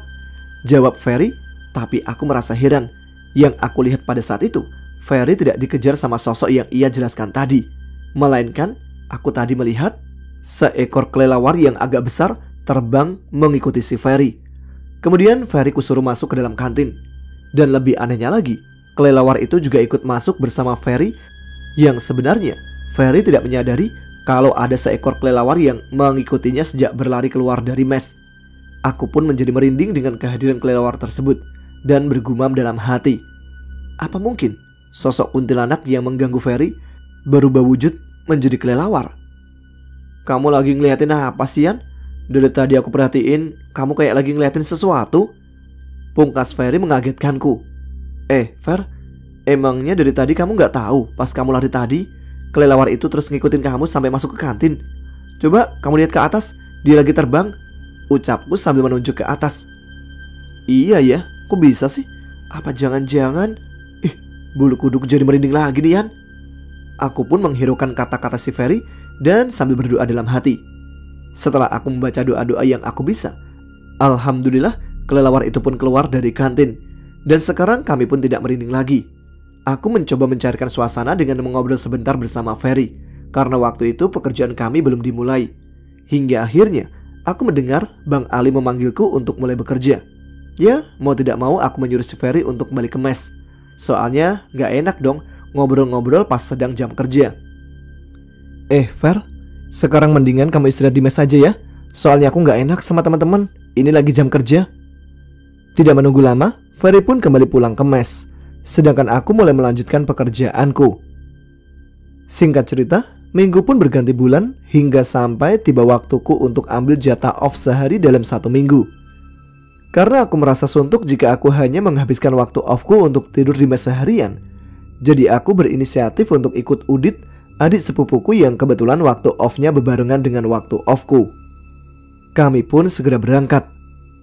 B: jawab Ferry. Tapi aku merasa heran. Yang aku lihat pada saat itu, Ferry tidak dikejar sama sosok yang ia jelaskan tadi, melainkan aku tadi melihat seekor kelelawar yang agak besar terbang mengikuti si Ferry. Kemudian Ferry kusuruh masuk ke dalam kantin. Dan lebih anehnya lagi, kelelawar itu juga ikut masuk bersama Ferry. Yang sebenarnya Ferry tidak menyadari kalau ada seekor kelelawar yang mengikutinya sejak berlari keluar dari mes. Aku pun menjadi merinding dengan kehadiran kelelawar tersebut dan bergumam dalam hati. Apa mungkin sosok kuntilanak yang mengganggu Ferry berubah wujud menjadi kelelawar? Kamu lagi ngeliatin apa sih, Yan? Dari tadi aku perhatiin kamu kayak lagi ngeliatin sesuatu. Pungkas Ferry mengagetkanku. Fer, emangnya dari tadi kamu gak tahu pas kamu lari tadi kelelawar itu terus ngikutin kamu sampai masuk ke kantin? Coba kamu lihat ke atas, dia lagi terbang, ucapku sambil menunjuk ke atas. Iya ya, kok bisa sih? Apa jangan-jangan bulu kuduk jadi merinding lagi nih, Yan? Aku pun menghiraukan kata-kata si Ferry dan sambil berdoa dalam hati. Setelah aku membaca doa-doa yang aku bisa, alhamdulillah kelelawar itu pun keluar dari kantin. Dan sekarang kami pun tidak merinding lagi. Aku mencoba mencairkan suasana dengan mengobrol sebentar bersama Ferry, karena waktu itu pekerjaan kami belum dimulai. Hingga akhirnya aku mendengar Bang Ali memanggilku untuk mulai bekerja. Ya, mau tidak mau aku menyuruh si Ferry untuk kembali ke mes. Soalnya gak enak dong ngobrol-ngobrol pas sedang jam kerja. Fer, sekarang mendingan kamu istirahat di mes aja ya. Soalnya aku gak enak sama teman-teman. Ini lagi jam kerja. Tidak menunggu lama, Ferry pun kembali pulang ke mes, sedangkan aku mulai melanjutkan pekerjaanku. Singkat cerita, minggu pun berganti bulan hingga sampai tiba waktuku untuk ambil jatah off sehari dalam 1 minggu. Karena aku merasa suntuk jika aku hanya menghabiskan waktu offku untuk tidur di mes seharian, jadi aku berinisiatif untuk ikut Udit, adik sepupuku yang kebetulan waktu off-nya berbarengan dengan waktu off-ku. Kami pun segera berangkat.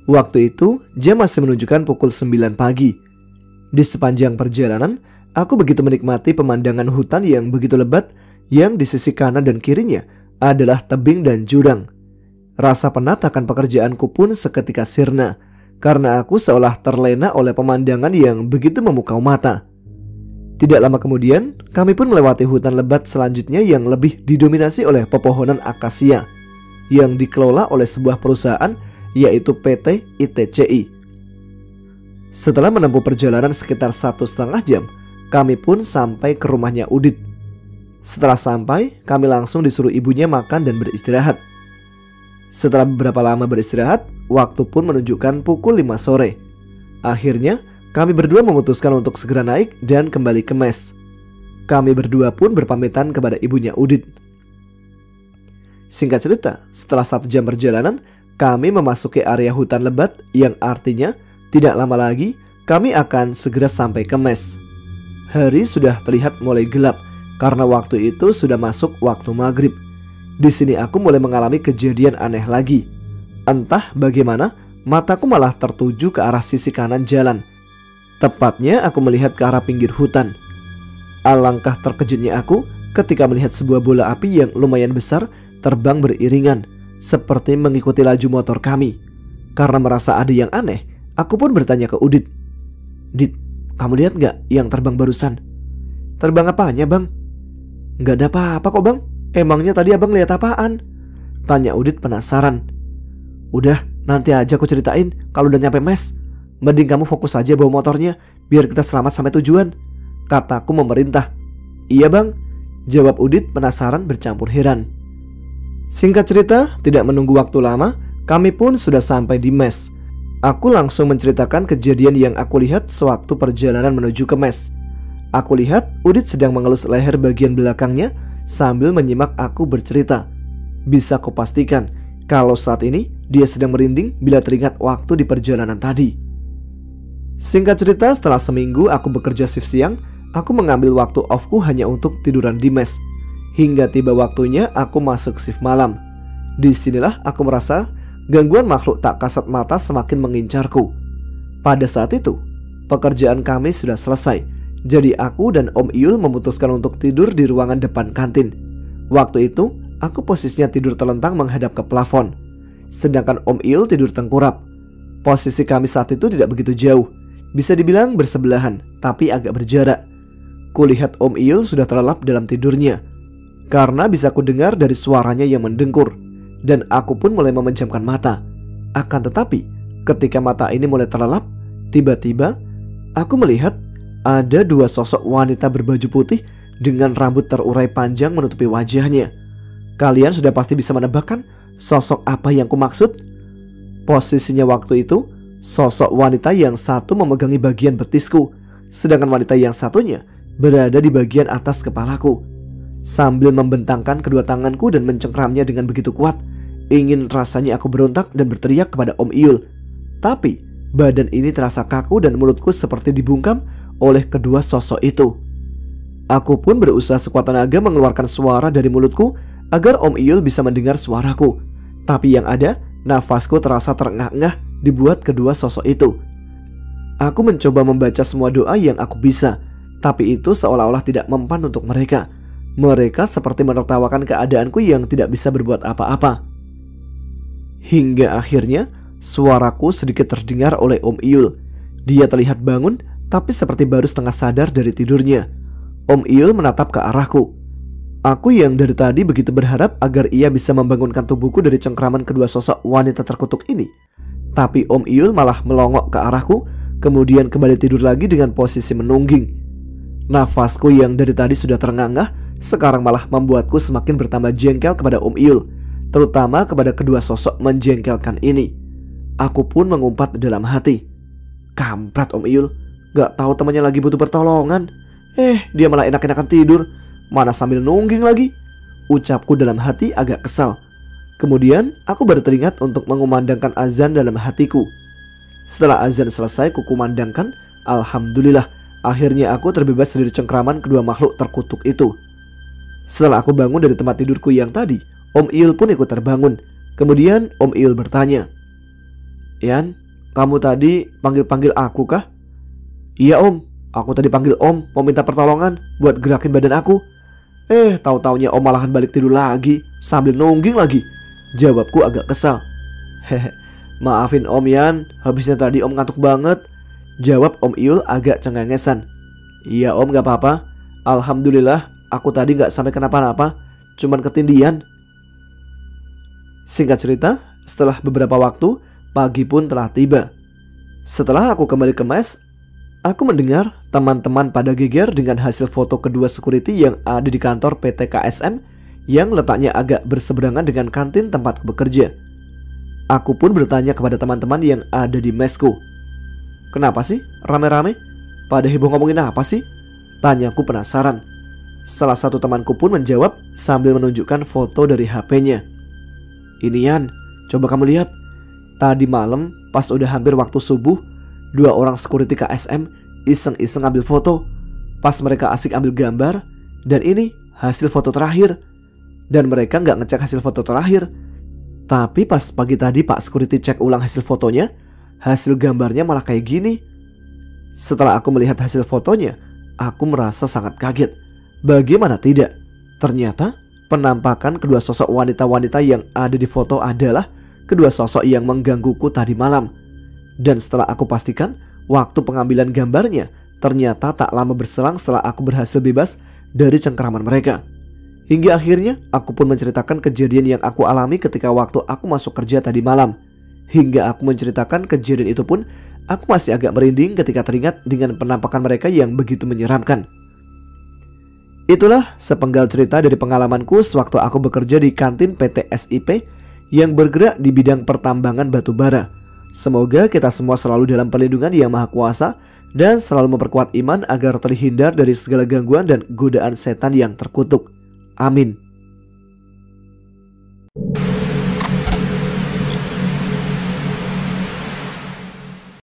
B: Waktu itu jam masih menunjukkan pukul 9 pagi. Di sepanjang perjalanan, aku begitu menikmati pemandangan hutan yang begitu lebat, yang di sisi kanan dan kirinya adalah tebing dan jurang. Rasa penat akan pekerjaanku pun seketika sirna, karena aku seolah terlena oleh pemandangan yang begitu memukau mata. Tidak lama kemudian, kami pun melewati hutan lebat selanjutnya yang lebih didominasi oleh pepohonan akasia, yang dikelola oleh sebuah perusahaan yaitu PT ITCI. Setelah menempuh perjalanan sekitar 1,5 jam, kami pun sampai ke rumahnya Udit. Setelah sampai, kami langsung disuruh ibunya makan dan beristirahat. Setelah beberapa lama beristirahat, waktu pun menunjukkan pukul 5 sore. Akhirnya, kami berdua memutuskan untuk segera naik dan kembali ke mes. Kami berdua pun berpamitan kepada ibunya Udit. Singkat cerita, setelah 1 jam perjalanan, kami memasuki area hutan lebat yang artinya tidak lama lagi kami akan segera sampai ke mes. Hari sudah terlihat mulai gelap karena waktu itu sudah masuk waktu maghrib. Di sini aku mulai mengalami kejadian aneh lagi. Entah bagaimana, mataku malah tertuju ke arah sisi kanan jalan. Tepatnya aku melihat ke arah pinggir hutan. Alangkah terkejutnya aku ketika melihat sebuah bola api yang lumayan besar terbang beriringan, seperti mengikuti laju motor kami. Karena merasa ada yang aneh, aku pun bertanya ke Udit. Dit, kamu lihat gak yang terbang barusan? Terbang apanya, Bang? Gak ada apa-apa kok, Bang. Emangnya tadi abang lihat apaan? Tanya Udit penasaran. Udah, nanti aja aku ceritain kalau udah nyampe mes. Mending kamu fokus aja bawa motornya, biar kita selamat sampai tujuan, kataku memerintah. Iya, Bang, jawab Udit penasaran bercampur heran. Singkat cerita, tidak menunggu waktu lama, kami pun sudah sampai di mes. Aku langsung menceritakan kejadian yang aku lihat sewaktu perjalanan menuju ke mes. Aku lihat Udit sedang mengelus leher bagian belakangnya sambil menyimak aku bercerita. Bisa kupastikan kalau saat ini dia sedang merinding bila teringat waktu di perjalanan tadi. Singkat cerita, setelah seminggu aku bekerja shift siang, aku mengambil waktu off-ku hanya untuk tiduran di mes. Hingga tiba waktunya aku masuk shift malam. Disinilah aku merasa gangguan makhluk tak kasat mata semakin mengincarku. Pada saat itu, pekerjaan kami sudah selesai. Jadi aku dan Om Iul memutuskan untuk tidur di ruangan depan kantin. Waktu itu, aku posisinya tidur terlentang menghadap ke plafon, sedangkan Om Iul tidur tengkurap. Posisi kami saat itu tidak begitu jauh, bisa dibilang bersebelahan, tapi agak berjarak. Kulihat Om Iul sudah terlelap dalam tidurnya, karena bisa kudengar dari suaranya yang mendengkur. Dan aku pun mulai memejamkan mata. Akan tetapi, ketika mata ini mulai terlelap, tiba-tiba aku melihat ada 2 sosok wanita berbaju putih dengan rambut terurai panjang menutupi wajahnya. Kalian sudah pasti bisa menebakkan sosok apa yang kumaksud? Posisinya waktu itu, sosok wanita yang satu memegangi bagian betisku, sedangkan wanita yang satunya berada di bagian atas kepalaku. Sambil membentangkan kedua tanganku dan mencengkramnya dengan begitu kuat, ingin rasanya aku berontak dan berteriak kepada Om Iyul. Tapi badan ini terasa kaku dan mulutku seperti dibungkam oleh kedua sosok itu. Aku pun berusaha sekuat tenaga mengeluarkan suara dari mulutku agar Om Iyul bisa mendengar suaraku. Tapi yang ada, nafasku terasa terengah-engah dibuat kedua sosok itu. Aku mencoba membaca semua doa yang aku bisa, tapi itu seolah-olah tidak mempan untuk mereka. Mereka seperti menertawakan keadaanku yang tidak bisa berbuat apa-apa. Hingga akhirnya suaraku sedikit terdengar oleh Om Iyul. Dia terlihat bangun, tapi seperti baru setengah sadar dari tidurnya. Om Iyul menatap ke arahku. Aku yang dari tadi begitu berharap agar ia bisa membangunkan tubuhku dari cengkraman kedua sosok wanita terkutuk ini. Tapi Om Iyul malah melongok ke arahku, kemudian kembali tidur lagi dengan posisi menungging. Nafasku yang dari tadi sudah terengah-engah sekarang malah membuatku semakin bertambah jengkel kepada Om Iyul, terutama kepada kedua sosok menjengkelkan ini. Aku pun mengumpat dalam hati, kampret Om Iyul, gak tahu temannya lagi butuh pertolongan, dia malah enak-enakan tidur, mana sambil nungging lagi. Ucapku dalam hati agak kesal. Kemudian aku baru teringat untuk mengumandangkan azan dalam hatiku. Setelah azan selesai kukumandangkan, alhamdulillah akhirnya aku terbebas dari cengkraman kedua makhluk terkutuk itu. Setelah aku bangun dari tempat tidurku yang tadi, Om Iyul pun ikut terbangun. Kemudian Om Iyul bertanya, "Yan, kamu tadi panggil-panggil aku kah?" "Iya Om, aku tadi panggil Om mau minta pertolongan buat gerakin badan aku. Tahu-taunya Om malahan balik tidur lagi sambil nungging lagi." Jawabku agak kesal. "Maafin Om Yan, habisnya tadi Om ngantuk banget." Jawab Om Iyul agak cengengesan. "Iya Om, gak apa-apa. Alhamdulillah aku tadi gak sampai kenapa-napa, cuman ketindihan." Singkat cerita, setelah beberapa waktu, pagi pun telah tiba. Setelah aku kembali ke mes, aku mendengar teman-teman pada geger dengan hasil foto kedua security yang ada di kantor PT KSM yang letaknya agak berseberangan dengan kantin tempatku bekerja. Aku pun bertanya kepada teman-teman yang ada di mesku, "Kenapa sih rame-rame? Pada heboh ngomongin apa sih?" Tanyaku penasaran. Salah satu temanku pun menjawab sambil menunjukkan foto dari HP-nya. "Ini Yan, coba kamu lihat. Tadi malam pas udah hampir waktu subuh, 2 orang security KSM iseng-iseng ambil foto. Pas mereka asik ambil gambar, dan ini hasil foto terakhir. Dan mereka nggak ngecek hasil foto terakhir. Tapi pas pagi tadi Pak security cek ulang hasil fotonya, hasil gambarnya malah kayak gini." Setelah aku melihat hasil fotonya, aku merasa sangat kaget. Bagaimana tidak? Ternyata penampakan kedua sosok wanita-wanita yang ada di foto adalah kedua sosok yang menggangguku tadi malam. Dan setelah aku pastikan waktu pengambilan gambarnya, ternyata tak lama berselang setelah aku berhasil bebas dari cengkraman mereka. Hingga akhirnya aku pun menceritakan kejadian yang aku alami ketika waktu aku masuk kerja tadi malam. Hingga aku menceritakan kejadian itu pun, aku masih agak merinding ketika teringat dengan penampakan mereka yang begitu menyeramkan. Itulah sepenggal cerita dari pengalamanku sewaktu aku bekerja di kantin PT SIP yang bergerak di bidang pertambangan batu bara. Semoga kita semua selalu dalam perlindungan Yang Maha Kuasa dan selalu memperkuat iman agar terhindar dari segala gangguan dan godaan setan yang terkutuk. Amin.